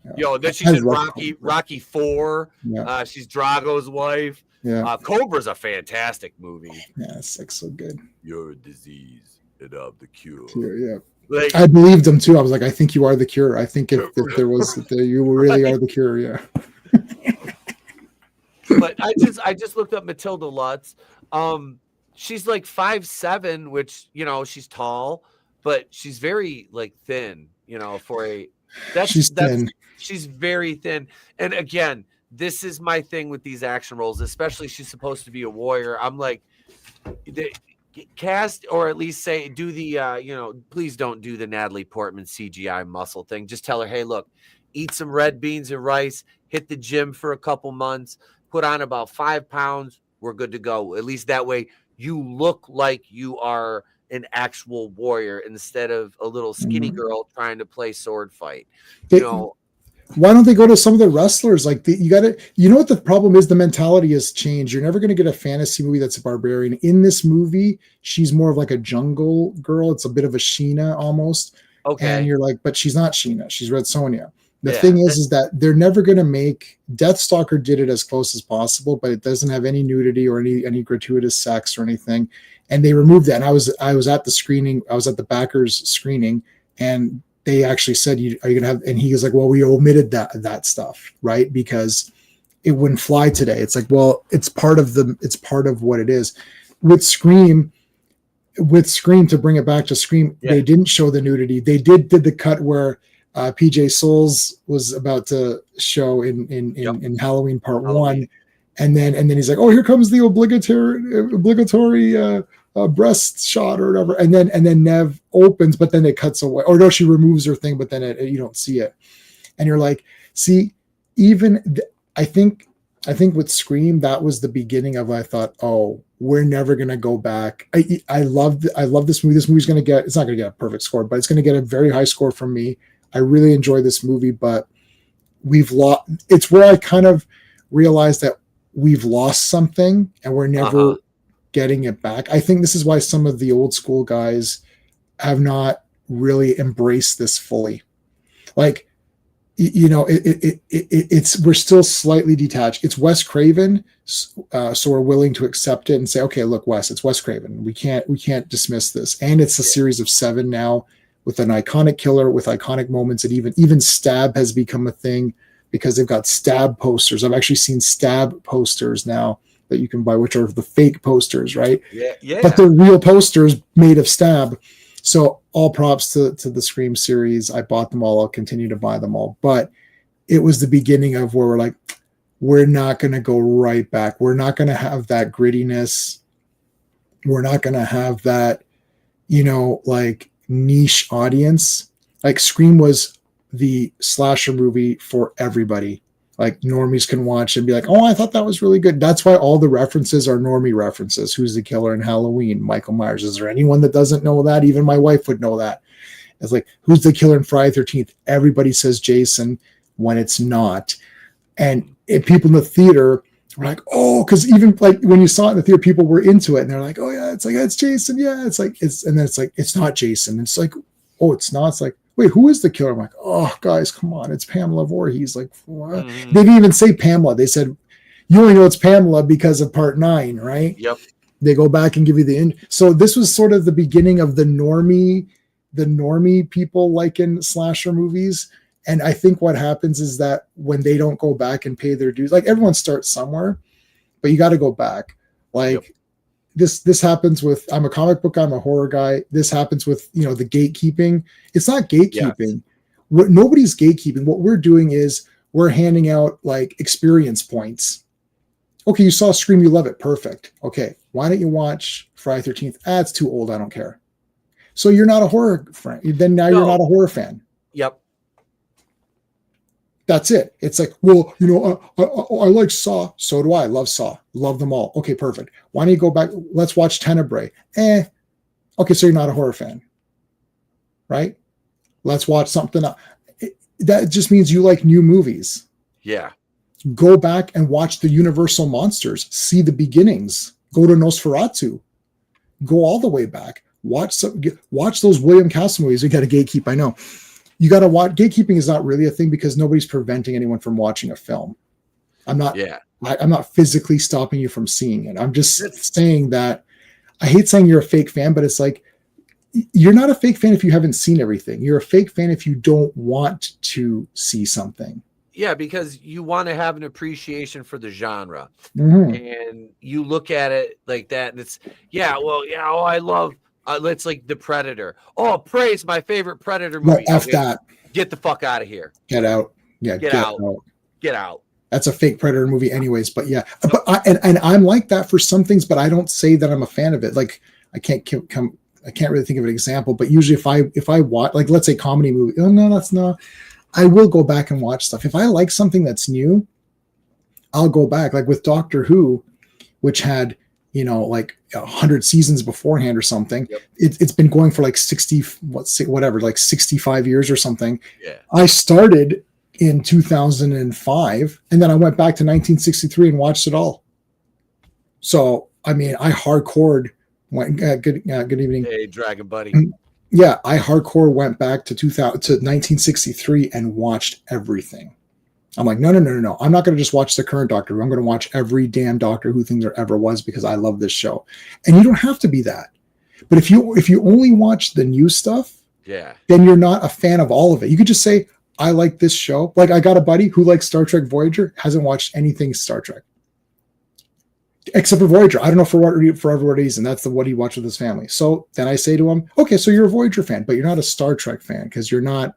S2: then she's in Rocky 4. Yeah. She's Drago's wife. Yeah. Cobra's a fantastic movie.
S3: Yeah, it's like so good.
S2: You're a disease, and I'm the cure.
S3: Yeah. Like, I believed him too. I was like, I think you are the cure. I think if there was, you really are the cure. Yeah.
S2: But I just looked up Matilda Lutz. She's like 5'7", which she's tall, but she's very thin. She's thin. She's very thin. And again, this is my thing with these action roles, especially she's supposed to be a warrior. I'm like, cast, or at least say, do the please don't do the Natalie Portman CGI muscle thing. Just tell her, hey, look, eat some red beans and rice, hit the gym for a couple months, put on about 5 pounds, we're good to go. At least that way you look like you are an actual warrior instead of a little skinny girl trying to play sword fight.
S3: Why don't they go to some of the wrestlers? Like you know what the problem is? The mentality has changed. You're never going to get a fantasy movie that's a barbarian. In this movie, she's more of like a jungle girl. It's a bit of a Sheena almost.
S2: Okay.
S3: And you're like, but she's not Sheena. She's Red Sonja. The thing is that they're never going to make Deathstalker did it as close as possible, but it doesn't have any nudity or any gratuitous sex or anything. And they removed that. And I was at the screening. I was at the backers screening, and they actually said, "Are you gonna have?" And he was like, "Well, we omitted that stuff, right? Because it wouldn't fly today." It's like, well, it's part of what it is. With Scream, to bring it back to Scream, they didn't show the nudity. They did the cut where PJ Souls was about to show in Halloween Part 1, and then he's like, "Oh, here comes the obligatory breast shot or whatever," and then Neve opens, but then it cuts away, or no, she removes her thing, but then you don't see it, and you're like, see, I think with Scream, that was the beginning of, I thought, oh, we're never gonna go back. I love this movie. This movie's gonna get, it's not gonna get a perfect score, but it's gonna get a very high score from me. I really enjoy this movie, but we've lost. It's where I kind of realized that we've lost something, and we're never getting it back. I think this is why some of the old school guys have not really embraced this fully. Like, it's we're still slightly detached. It's Wes Craven, so we're willing to accept it and say, okay, look, Wes, it's Wes Craven. We can't dismiss this, and it's a series of 7 now with an iconic killer with iconic moments, and even Stab has become a thing because they've got Stab posters. I've actually seen Stab posters now that you can buy, which are the fake posters, right?
S2: Yeah.
S3: But they're real posters made of Stab. So all props to the Scream series. I bought them all. I'll continue to buy them all. But it was the beginning of where we're like, we're not going to go right back. We're not going to have that grittiness. We're not going to have that, like niche audience. Like Scream was the slasher movie for everybody. Like normies can watch and be like, oh, I thought that was really good. That's why all the references are normie references. Who's the killer in Halloween? Michael Myers. Is there anyone that doesn't know that? Even my wife would know that. It's like, who's the killer in Friday the 13th? Everybody says Jason when it's not. And people in the theater were like, oh, because even like when you saw it in the theater, people were into it. And they're like, oh yeah, it's like, it's Jason. Yeah, it's like, and then it's like, it's not Jason. It's like, oh, it's not. It's like, wait, who is the killer? I'm like, oh, guys, come on. It's Pamela Voorhees. Like, what? They didn't even say Pamela. They said, you only know it's Pamela because of Part 9, right?
S2: Yep.
S3: They go back and give you the end. So this was sort of the beginning of the normie people liking slasher movies. And I think what happens is that when they don't go back and pay their dues, like everyone starts somewhere, but you got to go back. Like, This happens with, I'm a comic book guy, I'm a horror guy. This happens with, the gatekeeping. It's not gatekeeping. Nobody's gatekeeping. What we're doing is we're handing out like experience points. Okay, you saw Scream, you love it. Perfect. Okay, why don't you watch Friday 13th? It's too old. I don't care. So you're not a horror fan. Then now you're not a horror fan.
S2: Yep.
S3: That's it. It's like, well, I like Saw. So do I. Love Saw. Love them all. Okay, perfect. Why don't you go back? Let's watch Tenebrae. Okay, so you're not a horror fan, right? Let's watch something else. That just means you like new movies.
S2: Yeah.
S3: Go back and watch the Universal monsters. See the beginnings. Go to Nosferatu. Go all the way back. Watch those William Castle movies. You got to gatekeep. I know. You got to watch. Gatekeeping is not really a thing because nobody's preventing anyone from watching a film. I'm not physically stopping you from seeing it. I'm just saying that I hate saying you're a fake fan, but it's like, you're not a fake fan if you haven't seen everything. You're a fake fan if you don't want to see something.
S2: Yeah, because you want to have an appreciation for the genre.
S3: Mm-hmm.
S2: And you look at it like that, and it's, I love, it's like The Predator. Oh, Prey's my favorite Predator movie.
S3: No, F that.
S2: Get the fuck out of here.
S3: Get out. Yeah,
S2: Get out. Get out.
S3: That's a fake Predator movie anyways, but yeah. But I'm like that for some things, but I don't say that I'm a fan of it. Like I can't really think of an example, but usually if I watch, like, let's say comedy movie, oh no, that's not, I will go back and watch stuff. If I like something that's new, I'll go back, like with Doctor Who, which had, like 100 seasons beforehand or something.
S2: Yep.
S3: It's been going for like 65 years or something.
S2: Yeah.
S3: I started in 2005, and then I went back to 1963 and watched it all. So, I mean, I hardcored. Good evening.
S2: Hey, Dragon Buddy.
S3: Yeah, I hardcore went back to 1963 and watched everything. I'm like, no. I'm not going to just watch the current Doctor Who. I'm going to watch every damn Doctor Who thing there ever was because I love this show. And you don't have to be that. But if you only watch the new stuff,
S2: yeah,
S3: then you're not a fan of all of it. You could just say, I like this show. Like, I got a buddy who likes Star Trek Voyager, hasn't watched anything Star Trek. Except for Voyager. I don't know for what reason. That's what he watched with his family. So then I say to him, okay, so you're a Voyager fan, but you're not a Star Trek fan because you're not,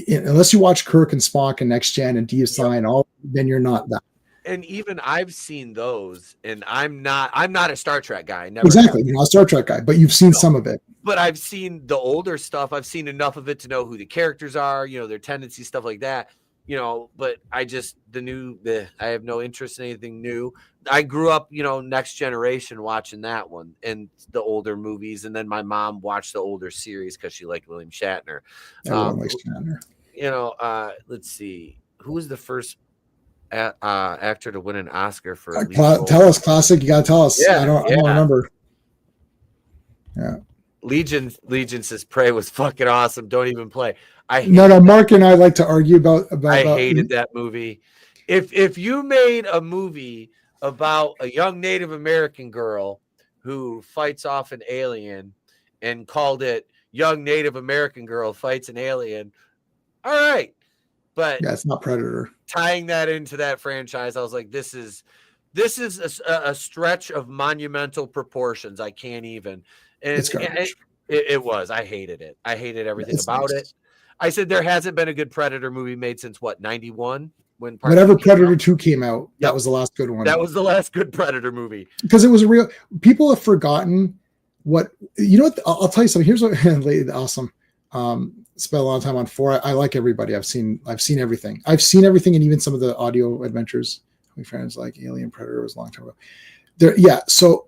S3: unless you watch Kirk and Spock and Next Gen and DS9 and all, then you're not that.
S2: And even I've seen those, and I'm not a Star Trek guy. Never
S3: exactly. You're not a Star Trek guy, but you've seen some of it.
S2: But I've seen the older stuff. I've seen enough of it to know who the characters are, their tendencies, stuff like that. But I just, I have no interest in anything new. I grew up, Next Generation watching that one and the older movies. And then my mom watched the older series because she liked William Shatner.
S3: Everyone likes Shatner.
S2: Let's see. Who was the first actor to win an Oscar for
S3: tell us, classic. You got to tell us.
S2: Yeah,
S3: I don't remember. Yeah.
S2: Legion says Prey was fucking awesome. Don't even play.
S3: Mark and I like to argue about
S2: I hated that movie. If you made a movie about a young Native American girl who fights off an alien and called it Young Native American Girl Fights an Alien, all right. But
S3: yeah, it's not Predator.
S2: Tying that into that franchise, I was like, this is a stretch of monumental proportions. I can't even. And it was. I hated it. I hated everything about it. I said there hasn't been a good Predator movie made since what, 91?
S3: Whenever Predator 2 came out, that was the last good one.
S2: That was the last good Predator movie.
S3: Because it was people have forgotten what, what, I'll tell you something. Here's what, awesome. Spent a lot of time on 4. I like everybody. I've seen everything. I've seen everything, and even some of the audio adventures. My friends like Alien, Predator was a long time ago. So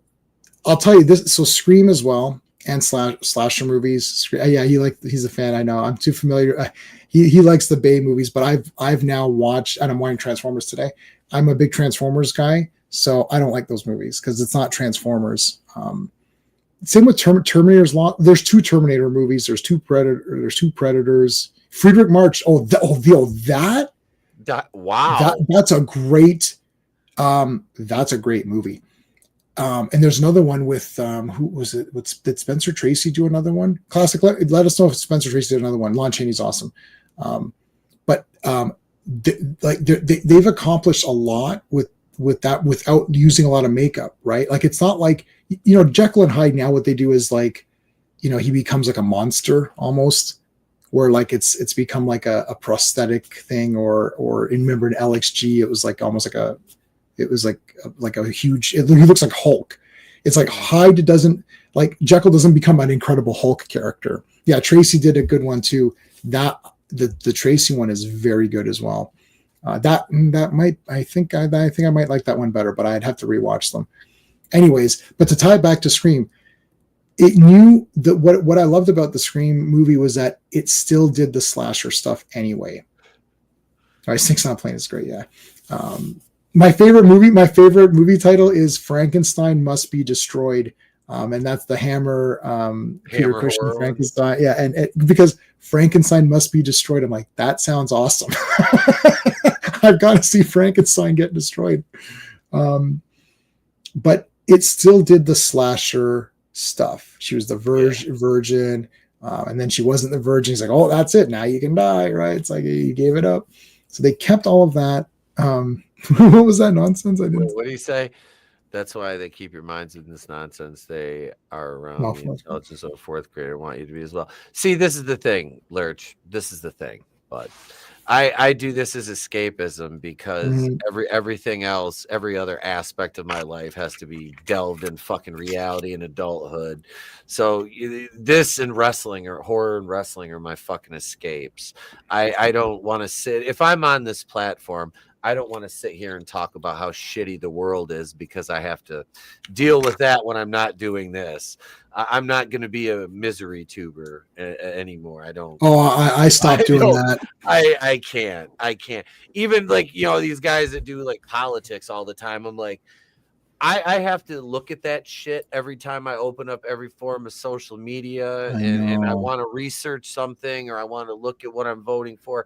S3: I'll tell you this. So Scream as well, and slasher movies. Yeah, he's a fan. I know. I'm too familiar. He likes the Bay movies, but I've now watched, and I'm watching Transformers today. I'm a big Transformers guy, so I don't like those movies because it's not Transformers. Same with Terminator's Law. There's 2 Terminator movies. There's 2 Predators. Friedrich March. Wow. That's a great. That's a great movie. And there's another one with who was it? Did Spencer Tracy do another one? Classic. Let us know if Spencer Tracy did another one. Lon Chaney's awesome. They've accomplished a lot with that without using a lot of makeup, right? Like it's not like Jekyll and Hyde now. What they do is like, he becomes like a monster almost, where like it's become like a prosthetic thing, or remember in LXG it was like almost like a. It was like a huge. He looks like Hulk. It's like Hyde doesn't, like Jekyll doesn't become an Incredible Hulk character. Yeah, Tracy did a good one too. That the Tracy one is very good as well. That might, I think I might like that one better, but I'd have to rewatch them. Anyways, but to tie it back to Scream, it knew that what I loved about the Scream movie was that it still did the slasher stuff anyway. All right, Six Not Playing is great. Yeah. My favorite movie title is Frankenstein Must Be Destroyed. And that's the Hammer Peter Cushing Frankenstein. Yeah. And because Frankenstein Must Be Destroyed, I'm like, that sounds awesome. I've got to see Frankenstein get destroyed. But it still did the slasher stuff. She was the virgin. And then she wasn't the virgin. He's like, oh, that's it. Now you can die. Right. It's like, you gave it up. So they kept all of that. What was that nonsense?
S2: What do you say? That's why they keep your minds in this nonsense. They are around the intelligence of a 4th grader want you to be as well. See, this is the thing, Lurch. This is the thing. But I do this as escapism because
S3: Mhm.
S2: everything else, every other aspect of my life has to be delved in fucking reality and adulthood. So this and wrestling or horror and wrestling are my fucking escapes. I don't want to sit if I'm on this platform. I don't want to sit here and talk about how shitty the world is because I have to deal with that when I'm not doing this. I'm not going to be a misery tuber anymore. I don't.
S3: Oh, I stopped doing that.
S2: I can't. Even like, these guys that do like politics all the time. I'm like, I have to look at that shit every time I open up every form of social media and I want to research something or I want to look at what I'm voting for.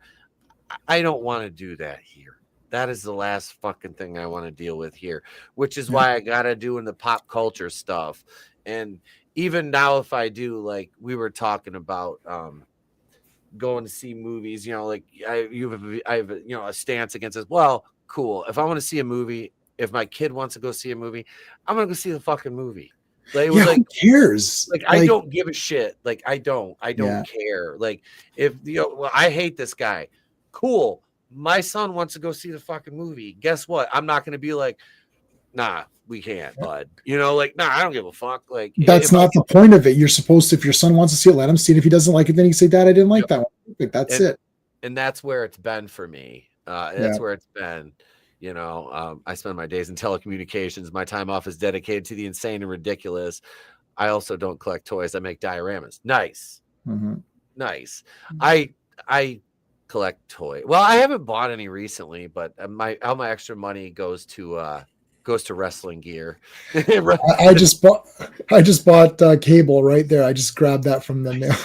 S2: I don't want to do that here. That is the last fucking thing I want to deal with here, which is why I got to do in the pop culture stuff. And even now, if I do, like we were talking about, going to see movies, like I have a stance against this. Well, cool. If I want to see a movie, if my kid wants to go see a movie, I'm gonna go see the fucking movie. Like it was
S3: who cares?
S2: Like I don't give a shit. Like I don't care. Like if well, I hate this guy. Cool. My son wants to go see the fucking movie. Guess what? I'm not gonna be like, nah, we can't, bud. Nah, I don't give a fuck. Like
S3: that's not the point of it. You're supposed to, if your son wants to see it, let him see it. If he doesn't like it, then he can say, Dad, I didn't like that one. Like, that's it.
S2: And that's where it's been for me. That's where it's been. I spend my days in telecommunications. My time off is dedicated to the insane and ridiculous. I also don't collect toys. I make dioramas. Nice.
S3: Mm-hmm.
S2: Nice. I collect toys. Well, I haven't bought any recently, but all my extra money goes to wrestling gear.
S3: I just bought cable right there. I just grabbed that from the mail.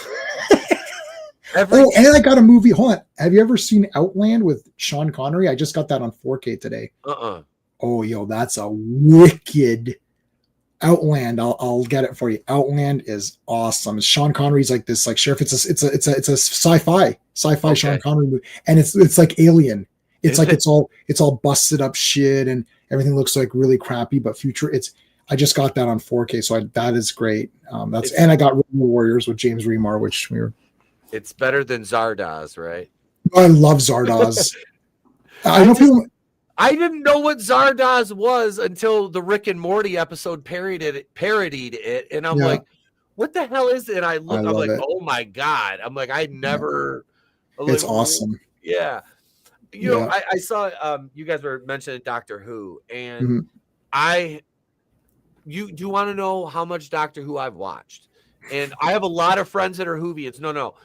S3: And I got a movie. Hold on. Have you ever seen Outland with Sean Connery? I just got that on 4K today. Oh, yo, that's a wicked Outland. I'll get it for you. Outland is awesome. Sean Connery's like this, like sheriff. It's a sci-fi Sean Connery movie, and it's like Alien. It's like it's all busted up shit, and everything looks like really crappy, but future. I just got that on 4K, so that is great. And I got Road Warriors with James Remar, which we were.
S2: It's better than Zardoz, right?
S3: I love Zardoz. I
S2: didn't know what Zardoz was until the Rick and Morty episode parodied it, and I'm like, "What the hell is it?" And I'm like, "Oh my god!" I'm like, "I never."
S3: It's awesome.
S2: Yeah, I saw you guys were mentioning Doctor Who, and you want to know how much Doctor Who I've watched? And I have a lot of friends that are Whovians. No.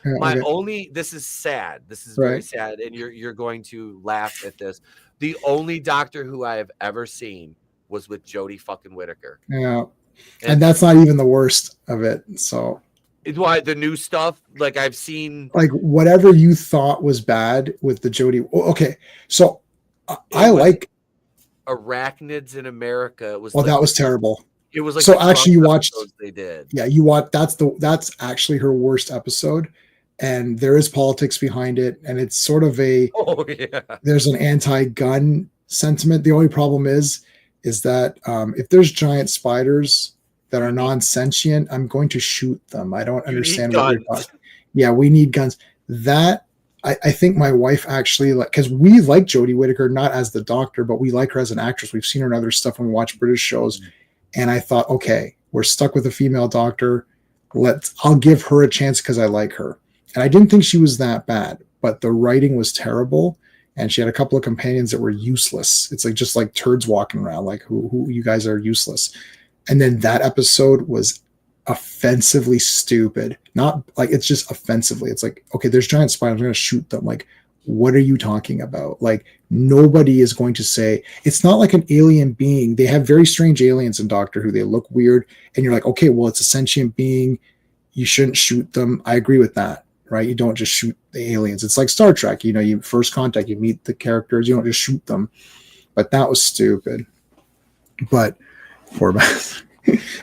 S2: This is sad. This is very sad. And you're going to laugh at this. The only Doctor Who I have ever seen was with Jodie fucking Whittaker.
S3: Yeah. And that's not even the worst of it. So
S2: it's why the new stuff, like I've seen,
S3: like whatever you thought was bad with the Jodie. Okay. So I like
S2: Arachnids in America.
S3: That was terrible.
S2: It was like
S3: so actually you watched
S2: they did.
S3: Yeah, you watched that's actually her worst episode, and there is politics behind it, and it's sort of there's an anti-gun sentiment. The only problem is that if there's giant spiders that are non-sentient, I'm going to shoot them. I don't understand what you're talking. Yeah, we need guns. That I think my wife actually, because we like Jodie Whittaker not as the Doctor, but we like her as an actress. We've seen her in other stuff when we watch British shows. And I thought, okay, we're stuck with a female Doctor. I'll give her a chance because I like her. And I didn't think she was that bad, but the writing was terrible. And she had a couple of companions that were useless. It's like just like turds walking around, like who you guys are useless. And then that episode was offensively stupid. Not like it's just offensively. It's like, okay, there's giant spiders. I'm going to shoot them. Like, what are you talking about? Like, nobody is going to say, it's not like an alien being. They have very strange aliens in Doctor Who. They look weird. And you're like, okay, well, it's a sentient being. You shouldn't shoot them. I agree with that, right? You don't just shoot the aliens. It's like Star Trek. You first contact, you meet the characters. You don't just shoot them. But that was stupid. But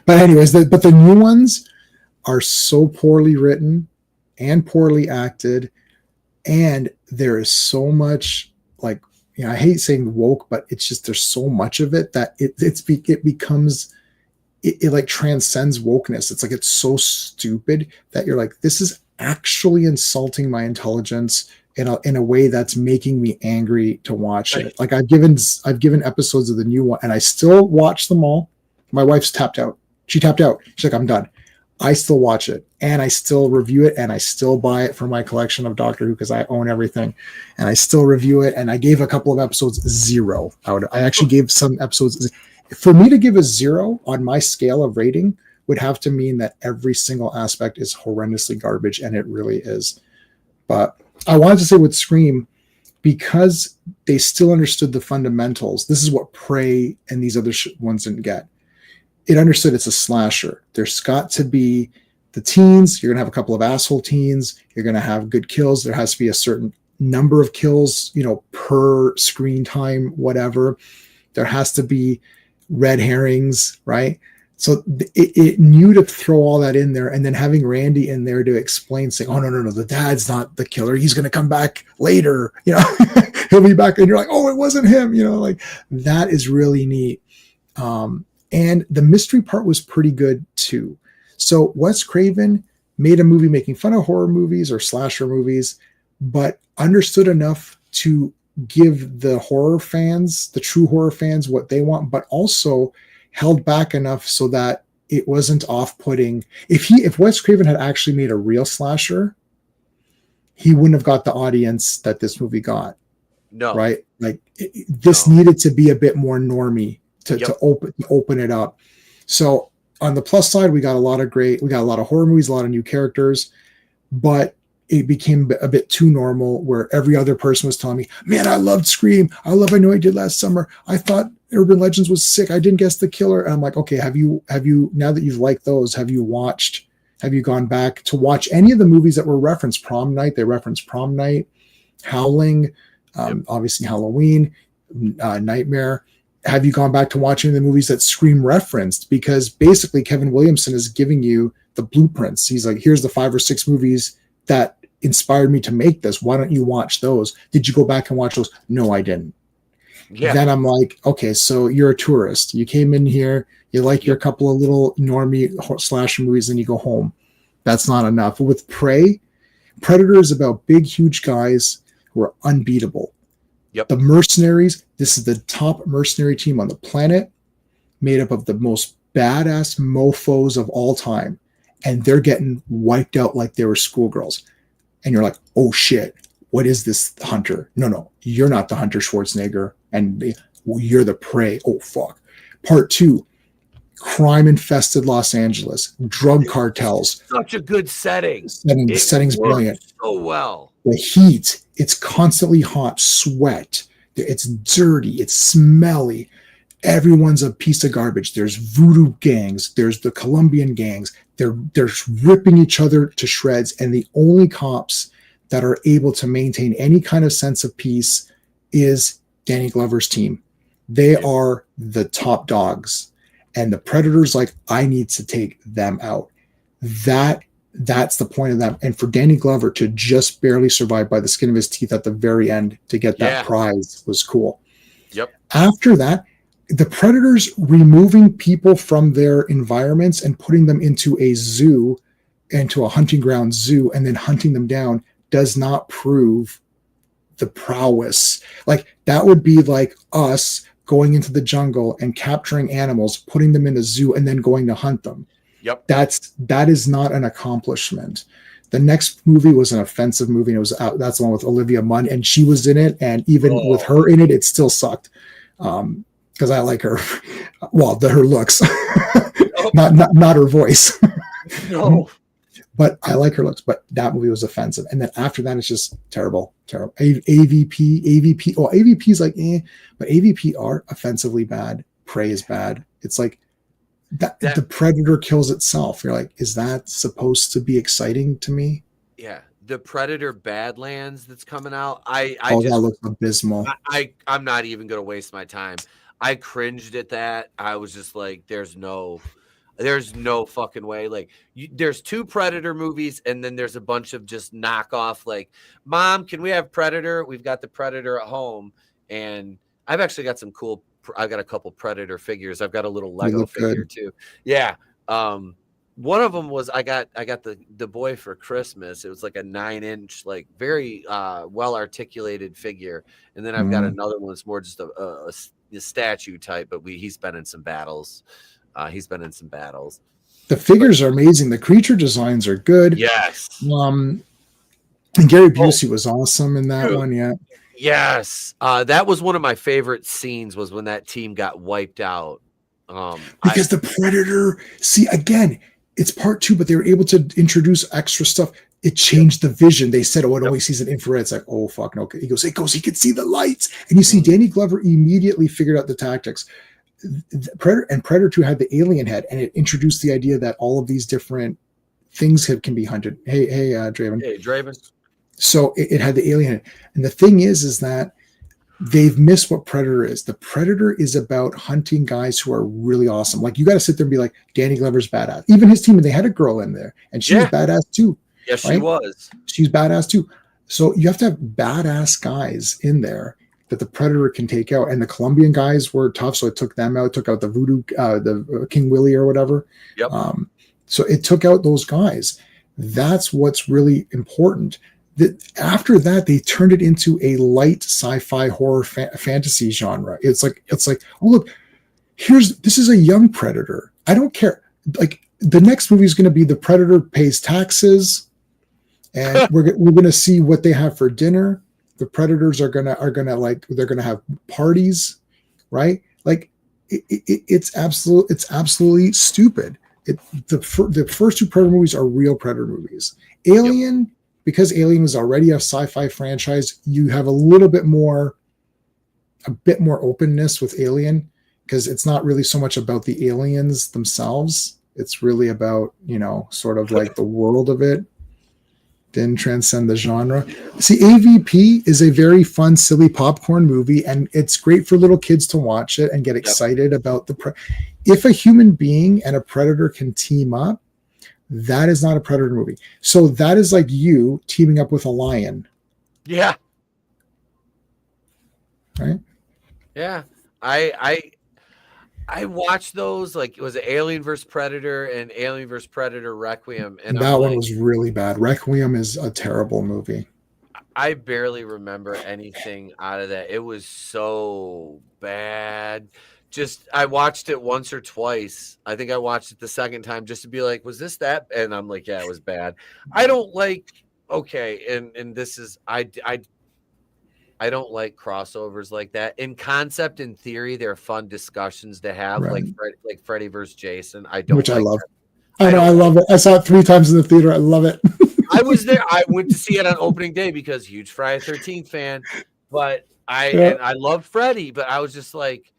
S3: anyways, but the new ones are so poorly written and poorly acted. And there is so much, like, I hate saying woke, but it's just there's so much of it that it becomes it like transcends wokeness. It's like it's so stupid that you're like, this is actually insulting my intelligence in a way that's making me angry to watch it. Like I've given episodes of the new one, and I still watch them all. My wife's tapped out. She tapped out. She's like, I'm done. I still watch it, and I still review it, and I still buy it for my collection of Doctor Who because I own everything, and I still review it. And I gave a couple of episodes 0 out. I actually gave some episodes. For me to give a 0 on my scale of rating would have to mean that every single aspect is horrendously garbage, and it really is. But I wanted to say with Scream, because they still understood the fundamentals. This is what Prey and these other ones didn't get. It understood it's a slasher. There's got to be the teens. You're going to have a couple of asshole teens. You're going to have good kills. There has to be a certain number of kills, per screen time, whatever. There has to be red herrings, right? So it knew to throw all that in there, and then having Randy in there to explain, saying, "Oh no, the dad's not the killer. He's going to come back later. He'll be back." And you're like, "Oh, it wasn't him." Like that is really neat. And the mystery part was pretty good too. So Wes Craven made a movie making fun of horror movies or slasher movies, but understood enough to give the horror fans, the true horror fans, what they want, but also held back enough so that it wasn't off-putting. If Wes Craven had actually made a real slasher, he wouldn't have got the audience that this movie got.
S2: No.
S3: Right? Like this needed to be a bit more normie to open it up. So on the plus side, we got a lot of horror movies, a lot of new characters, but it became a bit too normal where every other person was telling me, "Man, I loved Scream. I know I did last summer. I thought Urban Legends was sick. I didn't guess the killer." And I'm like, okay, have you, now that you've liked those, have you gone back to watch any of the movies that were referenced? Prom Night, they referenced Prom Night, Howling, obviously Halloween, Nightmare. Have you gone back to watching the movies that Scream referenced? Because basically Kevin Williamson is giving you the blueprints. He's like, here's the 5 or 6 movies that inspired me to make this. Why don't you watch those? Did you go back and watch those? No, I didn't. Yeah. Then I'm like, okay, so you're a tourist. You came in here, you like your couple of little normie slasher movies, and you go home. That's not enough. But with Prey, Predator is about big, huge guys who are unbeatable. Yep. The mercenaries, this is the top mercenary team on the planet, made up of the most badass mofos of all time. And they're getting wiped out like they were schoolgirls. And you're like, oh shit, what is this hunter? No, you're not the hunter, Schwarzenegger. And you're the prey. Oh, fuck. Part 2, crime-infested Los Angeles, drug cartels.
S2: Such a good setting.
S3: The setting's brilliant.
S2: So well.
S3: The heat, it's constantly hot, sweat. It's dirty. It's smelly. Everyone's a piece of garbage. There's voodoo gangs. There's the Colombian gangs. They're ripping each other to shreds. And the only cops that are able to maintain any kind of sense of peace is Danny Glover's team. They are the top dogs. And the Predator's like, I need to take them out. That's the point of that. And for Danny Glover to just barely survive by the skin of his teeth at the very end to get that prize was cool.
S2: Yep.
S3: After that, the Predators removing people from their environments and putting them into a zoo, into a hunting ground zoo, and then hunting them down does not prove the prowess. Like that would be like us going into the jungle and capturing animals, putting them in a zoo, and then going to hunt them.
S2: Yep.
S3: That is not an accomplishment. The next movie was an offensive movie. And it was out. That's the one with Olivia Munn, and she was in it. And even with her in it, it still sucked. Because I like her. Well, her looks, not her voice.
S2: No.
S3: But I like her looks. But that movie was offensive. And then after that, it's just terrible. AVP. Oh, AVP is like, but AVP are offensively bad. Prey is bad. It's like that the Predator kills itself. You're like, is that supposed to be exciting to me?
S2: Yeah. The Predator Badlands that's coming out.
S3: That looks abysmal.
S2: I'm not even going to waste my time. I cringed at that. I was just like, there's no fucking way. Like there's 2 Predator movies, and then there's a bunch of just knockoff. Like, Mom, can we have Predator? We've got the Predator at home, and I've actually got some cool. I've got a couple Predator figures. I've got a little Lego figure too. Yeah. one of them was I got the boy for Christmas. It was like a 9-inch, like very well articulated figure, and then I've got another one that's more just a statue type. But he's been in some battles.
S3: The figures are amazing. The creature designs are good.
S2: Yes.
S3: And Gary Busey was awesome in that one. Yeah.
S2: Yes. That was one of my favorite scenes, was when that team got wiped out.
S3: Because the Predator, see, again, it's part 2, but they were able to introduce extra stuff. It changed the vision. They said, it only sees an infrared. It's like, oh, fuck, no. He goes, he can see the lights. And you see Danny Glover immediately figured out the tactics. Predator 2 had the alien head, and it introduced the idea that all of these different things can be hunted. Hey, Draven.
S2: Hey, Draven.
S3: So it had the alien head. And the thing is that they've missed what Predator is. The Predator is about hunting guys who are really awesome. Like, you got to sit there and be like, Danny Glover's badass. Even his team, and they had a girl in there, and she was badass too.
S2: Yes,
S3: right?
S2: she was. She's
S3: badass too. So you have to have badass guys in there that the Predator can take out. And the Colombian guys were tough, so it took them out. It took out the Voodoo, the King Willie or whatever.
S2: Yep.
S3: So it took out those guys. That's what's really important. After that, they turned it into a light sci-fi horror fantasy genre. It's like, oh, look, this is a young Predator. I don't care. Like, the next movie is going to be the Predator pays taxes, and we're going to see what they have for dinner. The Predators are gonna they're gonna have parties, right? Like, it's absolutely stupid. The first 2 Predator movies are real Predator movies. Alien. Yep. Because Alien was already a sci-fi franchise, you have a bit more openness with Alien, because it's not really so much about the aliens themselves. It's really about, sort of like the world of it. Didn't transcend the genre. See, AVP is a very fun, silly popcorn movie, and it's great for little kids to watch it and get excited about if a human being and a Predator can team up, that is not a Predator movie. So that is like you teaming up with a lion.
S2: Yeah.
S3: Right?
S2: Yeah. I watched those, like, it was Alien vs. Predator and Alien vs. Predator Requiem. And
S3: that one was really bad. Requiem is a terrible movie.
S2: I barely remember anything out of that. It was so bad. I watched it once or twice. I think I watched it the second time just to be like, was this that? And I'm like, yeah, it was bad. I don't like, and this is, I don't like crossovers like that. In concept, in theory, they're fun discussions to have,
S3: right.
S2: like Freddy versus Jason.
S3: I love. I love it. I saw it 3 times in the theater. I love it.
S2: I was there. I went to see it on opening day because huge Friday 13th fan. But I love Freddy, but I was just like,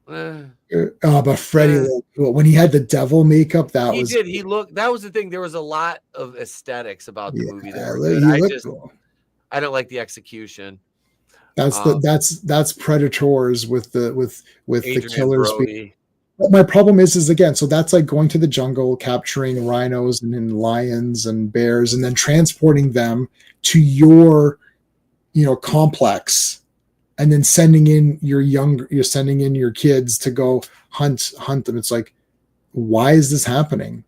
S3: but Freddy looked cool. When he had the devil makeup,
S2: he looked. That was the thing. There was a lot of aesthetics about the movie there.
S3: Cool.
S2: I don't like the execution.
S3: That's Predators with
S2: Adrian
S3: the killers.
S2: But
S3: my problem is again, so that's like going to the jungle, capturing rhinos and then lions and bears, and then transporting them to your, complex, and then sending in your kids to go hunt them. It's like, why is this happening?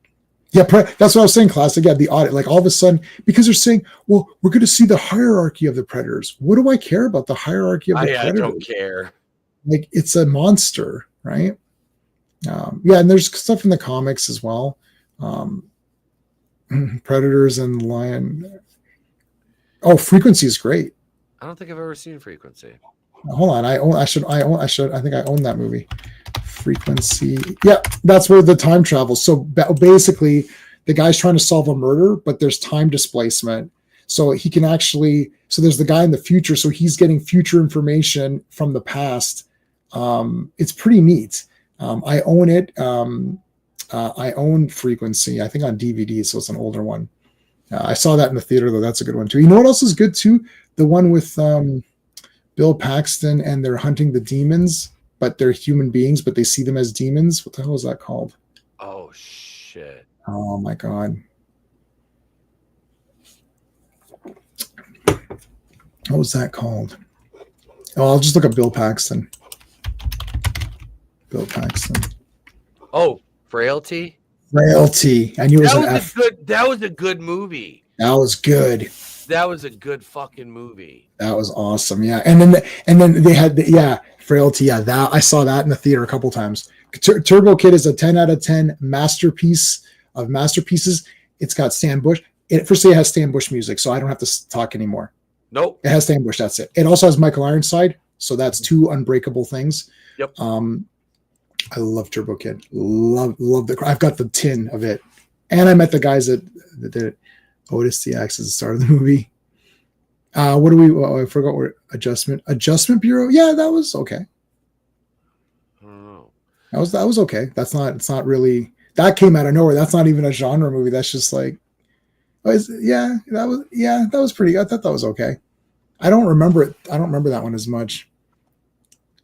S3: Yeah, that's what I was saying, class. Again, the audit, like all of a sudden, because they're saying, well, we're going to see the hierarchy of the Predators. What do I care about the hierarchy of the Predators?
S2: I don't care.
S3: Like, it's a monster, right? And there's stuff in the comics as well. Predators and Lion. Oh, Frequency is great.
S2: I don't think I've ever seen Frequency.
S3: Hold on, I think I own that movie. Frequency. Yeah, that's where the time travels. So basically, the guy's trying to solve a murder, but there's time displacement. So he can actually. So there's the guy in the future. So he's getting future information from the past. It's pretty neat. I own it. I own Frequency. I think on DVD, so it's an older one. I saw that in the theater, though. That's a good one too. You know what else is good too? The one with Bill Paxton, and they're hunting the demons, but they're human beings, but they see them as demons. What the hell is that called?
S2: Oh shit!
S3: Oh my god! What was that called? Oh, I'll just look up Bill Paxton. Bill Paxton.
S2: Oh, Frailty.
S3: Frailty. I knew it was an F.
S2: That was a good movie.
S3: That was good.
S2: That was a good fucking movie.
S3: That was awesome. Yeah, and then they had Frailty. Yeah, that I saw that in the theater a couple times. Turbo Kid is a 10 out of 10 masterpiece of masterpieces. It's got Stan Bush. Firstly, it has Stan Bush music, so I don't have to talk anymore.
S2: Nope.
S3: It has Stan Bush. That's it. It also has Michael Ironside, so that's two unbreakable things.
S2: Yep.
S3: I love Turbo Kid. Love I've got the tin of it, and I met the guys that did it. Otis CX is the star of the movie. What do we? I forgot what Adjustment Bureau. Yeah, that was okay. That was okay. It's not really. That came out of nowhere. That's not even a genre movie. That's just like, that was pretty good. I thought that was okay. I don't remember it. I don't remember that one as much.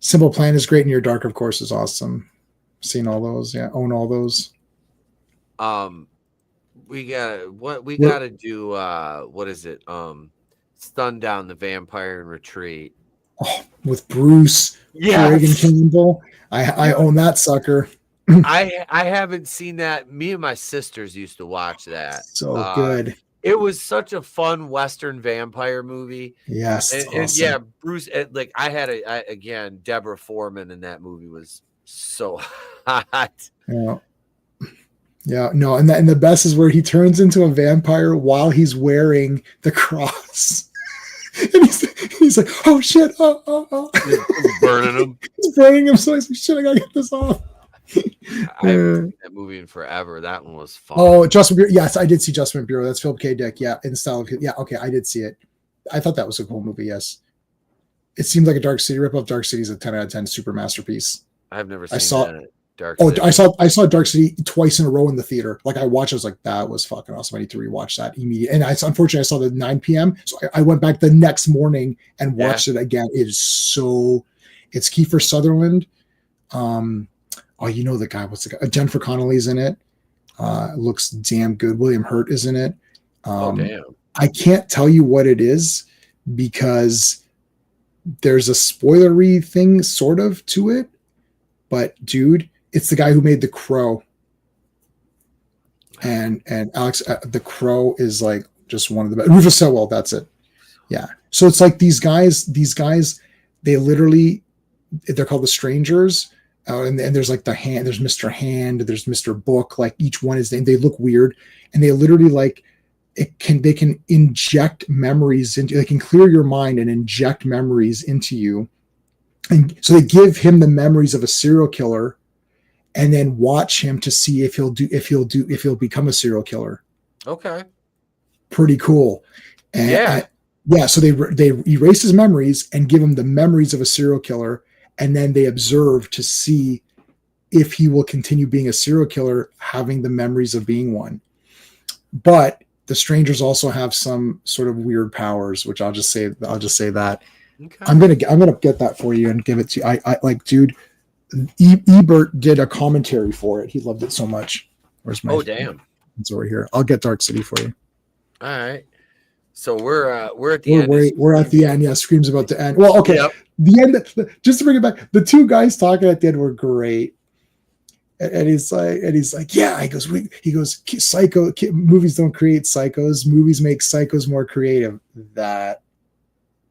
S3: Simple Plan is great. Near Dark, of course, is awesome. Seen all those. Yeah, own all those.
S2: We gotta do. What is it? Stun Down the Vampire in Retreat.
S3: Oh, with Bruce.
S2: Yeah.
S3: Reagan Campbell. I own that sucker.
S2: I haven't seen that. Me and my sisters used to watch that.
S3: So good.
S2: It was such a fun Western vampire movie.
S3: Yes,
S2: and yeah, Bruce. Like again, Deborah Foreman in that movie was so hot.
S3: Yeah, no, and the best is where he turns into a vampire while he's wearing the cross. And he's like, oh shit, oh.
S2: He's burning him.
S3: He's burning him, so he's like, shit, I gotta get this off.
S2: I haven't seen that movie in forever. That one was fun.
S3: Oh, Adjustment Bureau. Yes, I did see Adjustment Bureau. That's Philip K. Dick. Yeah, in style of, yeah, okay, I did see it. I thought that was a cool movie, yes. It seemed like a Dark City ripoff. Dark City is a 10 out of 10 super masterpiece.
S2: I've never seen
S3: Dark City. I saw Dark City twice in a row in the theater. Like I watched, I was like, that was fucking awesome. I need to rewatch that immediately. And unfortunately I saw the 9 p.m. So I went back the next morning and watched it again. It's Kiefer Sutherland. Oh, you know the guy. What's the guy? Jennifer Connelly's in it. Looks damn good. William Hurt is in it.
S2: Damn.
S3: I can't tell you what it is because there's a spoilery thing sort of to it. But dude, it's the guy who made The Crow. And Alex, The Crow is like just one of the best. Rufus Sewell, that's it. Yeah. So it's like these guys, they literally, they're called the Strangers. And there's like the Hand, there's Mr. Hand, there's Mr. Book, like each one is, they look weird. And they literally like, they can inject memories into, they can clear your mind and inject memories into you. And so they give him the memories of a serial killer and then watch him to see if he'll become a serial killer.
S2: Okay.
S3: Pretty cool. And so they erase his memories and give him the memories of a serial killer. And then they observe to see if he will continue being a serial killer, having the memories of being one. But the Strangers also have some sort of weird powers, which I'll just say that. Okay. I'm gonna get that for you and give it to you. I like, dude. Ebert did a commentary for it. He loved it so much. Where's my?
S2: Oh damn!
S3: It's over here. I'll get Dark City for you.
S2: All right. So we're at the end.
S3: We're at the end. Yeah, Scream's about to end. Well, okay. Yep. The end. Just to bring it back, the two guys talking at the end were great. And he's like, yeah. He goes, psycho. Movies don't create psychos. Movies make psychos more creative. That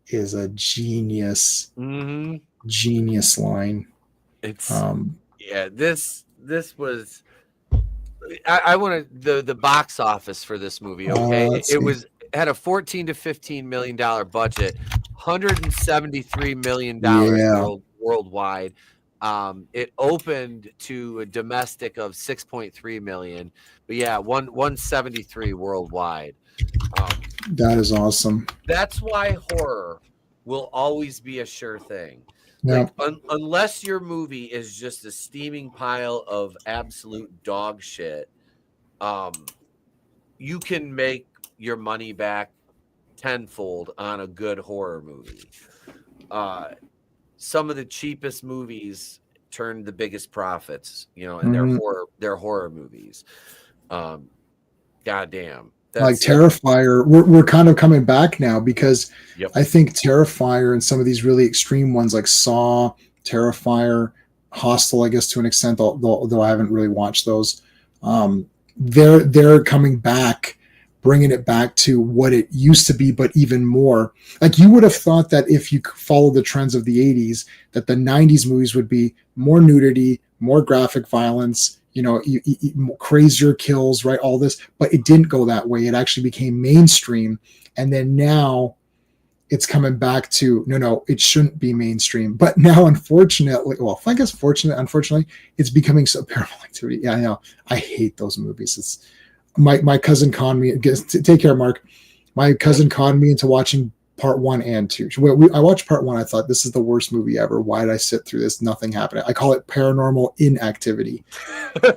S3: is a genius line. It's
S2: this was I want to the box office for this movie. Okay, it had a $14 to $15 million budget, $173 million worldwide. It opened to a domestic of 6.3 million, but 173 worldwide.
S3: That is awesome.
S2: That's why horror will always be a sure thing.
S3: Yeah.
S2: Like, unless your movie is just a steaming pile of absolute dog shit, you can make your money back tenfold on a good horror movie. Some of the cheapest movies turn the biggest profits, and they're horror movies. Goddamn. Like
S3: Terrifier, we're kind of coming back now because I think Terrifier and some of these really extreme ones like Saw, Terrifier, Hostel, I guess to an extent, though I haven't really watched those. They're coming back, bringing it back to what it used to be, but even more. Like, you would have thought that if you follow the trends of the 80s, that the 90s movies would be more nudity, more graphic violence, crazier kills, right? All this, but it didn't go that way. It actually became mainstream. And then now it's coming back to, no, it shouldn't be mainstream. But now, unfortunately, unfortunately, it's becoming so Paranormal Activity. Yeah, I know. I hate those movies. It's my cousin conned me. Take care, Mark. My cousin conned me into watching part 1 and 2. I watched part 1. I thought, this is the worst movie ever. Why did I sit through this? Nothing happened. I call it paranormal inactivity.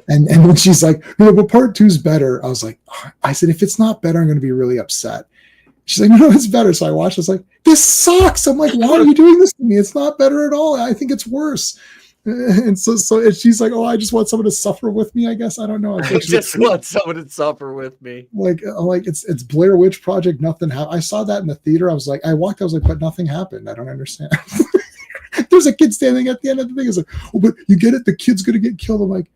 S3: and when she's like, but part 2 is better. I said, if it's not better, I'm going to be really upset. She's like, no, it's better. So I watched. I was like, this sucks. I'm like, why are you doing this to me? It's not better at all. I think it's worse. And so she's like, oh, I just want someone to suffer with me, I guess. I don't know.
S2: I just want someone to suffer with me.
S3: Like it's Blair Witch Project. Nothing happened. I saw that in the theater. I was like, but nothing happened. I don't understand. There's a kid standing at the end of the thing. It's like, oh, but you get it. The kid's going to get killed. I'm like,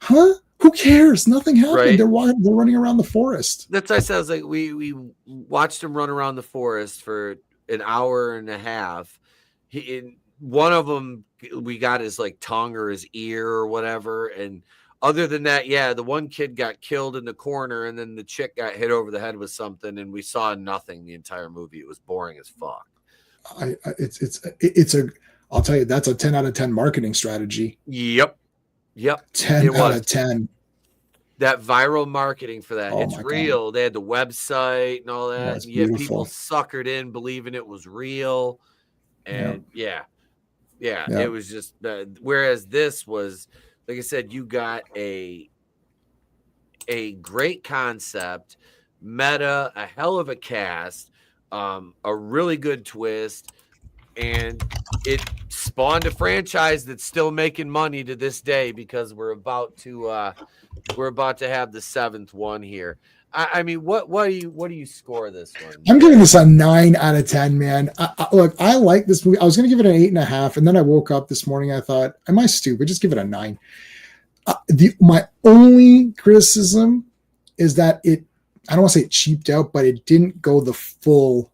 S3: huh? Who cares? Nothing happened. Right. They're running around the forest.
S2: That's what I said. I was like, we watched him run around the forest for an hour and a half. One of them we got his like tongue or his ear or whatever. And other than that, yeah, the one kid got killed in the corner, and then the chick got hit over the head with something, and we saw nothing the entire movie. It was boring as fuck.
S3: I'll tell you, that's a 10 out of 10 marketing strategy.
S2: Yep.
S3: 10 out of 10.
S2: That viral marketing for that. It's real. God. They had the website and all that. Yeah, people suckered in believing it was real. And yeah, it was just whereas this was, like I said, you got a great concept, meta, a hell of a cast, a really good twist, and it spawned a franchise that's still making money to this day, because we're about to have the 7th one here. I mean, what do you score this one?
S3: I'm giving this a 9 out of 10, man. Look, I like this movie. I was going to give it an 8.5, and then I woke up this morning. I thought, am I stupid? Just give it a 9. My only criticism is that I don't want to say it cheaped out, but it didn't go the full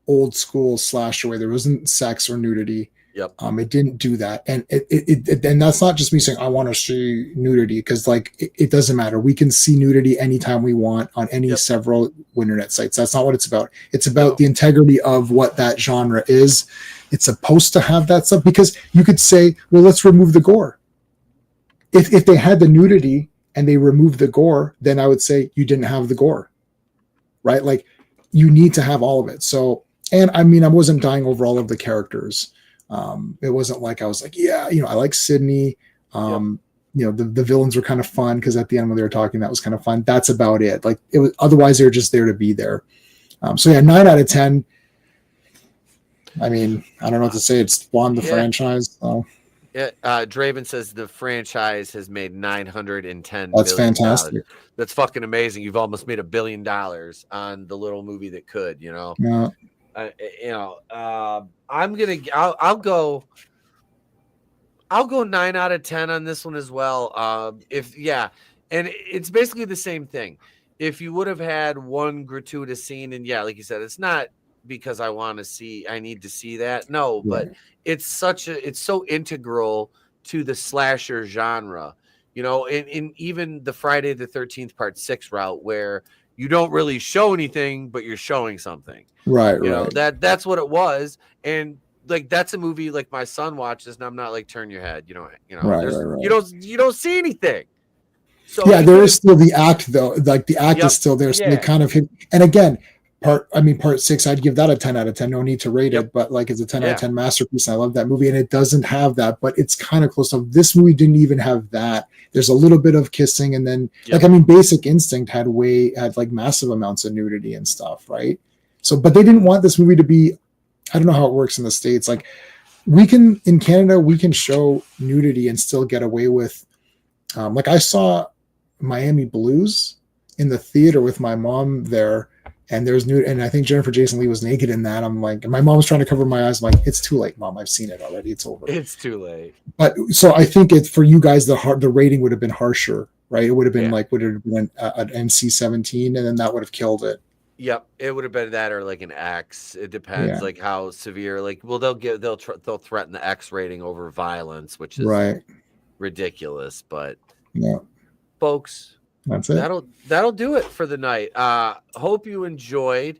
S3: old school slasher way. There wasn't sex or nudity.
S2: Yep.
S3: It didn't do that, and it and that's not just me saying I want to see nudity, because like it doesn't matter. We can see nudity anytime we want on any several internet sites. That's not what it's about. It's about the integrity of what that genre is. It's supposed to have that stuff, because you could say, well, let's remove the gore. If they had the nudity and they removed the gore, then I would say you didn't have the gore, right? Like, you need to have all of it. So, and I mean, I wasn't dying over all of the characters. It wasn't like I was like, I like Sydney. The villains were kind of fun, because at the end when they were talking, that was kind of fun. That's about it. Like, it was, otherwise they were just there to be there. 9 out of 10. I mean, I don't know what to say. It spawned the franchise. So.
S2: Yeah, Draven says the franchise has made $910
S3: That's fantastic.
S2: That's fucking amazing. You've almost made $1 billion on the little movie that could, Yeah. I'll go 9 out of 10 on this one as well. And it's basically the same thing. If you would have had one gratuitous scene, and like you said, it's not because I need to see that. No, but it's so integral to the slasher genre, in even the Friday the 13th Part 6 route, where you don't really show anything, but you're showing something.
S3: Right.
S2: That's what it was. And like, that's a movie like my son watches, and I'm not like, turn your head, right. You don't see anything. So
S3: there is still the act, though. Like, the act is still there. So they kind of hit. And again, part 6, I'd give that a 10 out of 10. No need to rate it, but like, it's a 10 out of 10 masterpiece. And I love that movie, and it doesn't have that, but it's kind of close. So this movie didn't even have that. There's a little bit of kissing, and then Basic Instinct had like massive amounts of nudity and stuff, right? So, but they didn't want this movie to be, I don't know how it works in the States. Like, in Canada, we can show nudity and still get away with, like, I saw Miami Blues in the theater with my mom there, and there's nude, and I think Jennifer Jason Leigh was naked in that. I'm like, and my mom was trying to cover my eyes. I'm like, it's too late, Mom. I've seen it already. It's over.
S2: It's too late.
S3: But so I think for you guys, the rating would have been harsher right? It would have been like, would it have been an NC-17, and then that would have killed it.
S2: Yep, it would have been that or like an X. It depends, like how severe. Like, well, they'll threaten the X rating over violence, which is ridiculous. But folks,
S3: that's it.
S2: That'll do it for the night. Hope you enjoyed.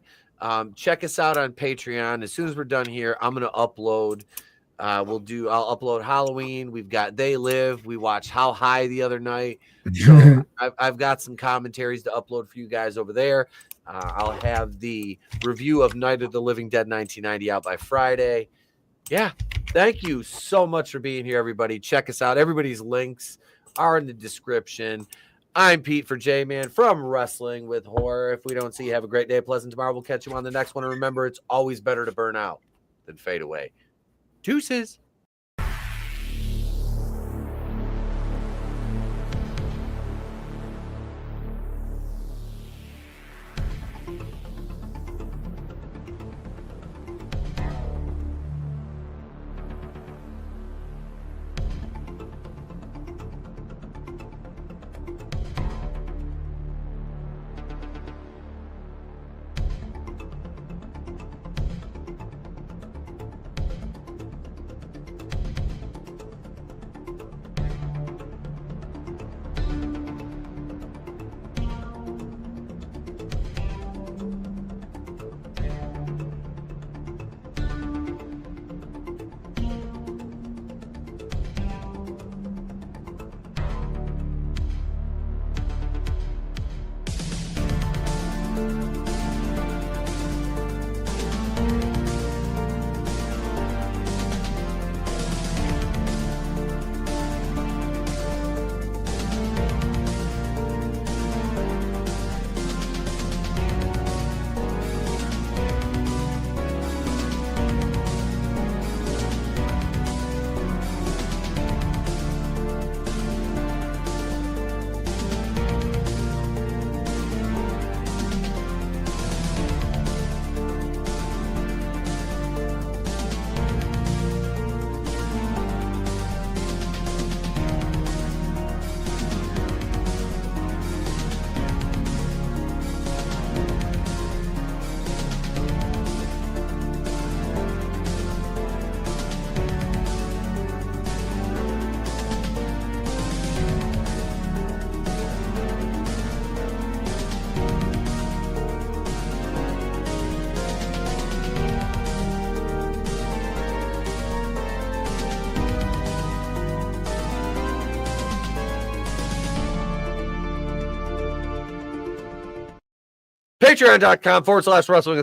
S2: Check us out on Patreon. As soon as we're done here, I'm gonna upload. I'll upload Halloween. We've got They Live. We watched How High the other night. So I've got some commentaries to upload for you guys over there. I'll have the review of Night of the Living Dead 1990 out by Friday. Yeah. Thank you so much for being here, everybody. Check us out. Everybody's links are in the description. I'm Pete for J-Man from Wrestling with Horror. If we don't see you, have a great day. Pleasant tomorrow. We'll catch you on the next one. And remember, it's always better to burn out than fade away. Deuces. Patreon.com/wrestling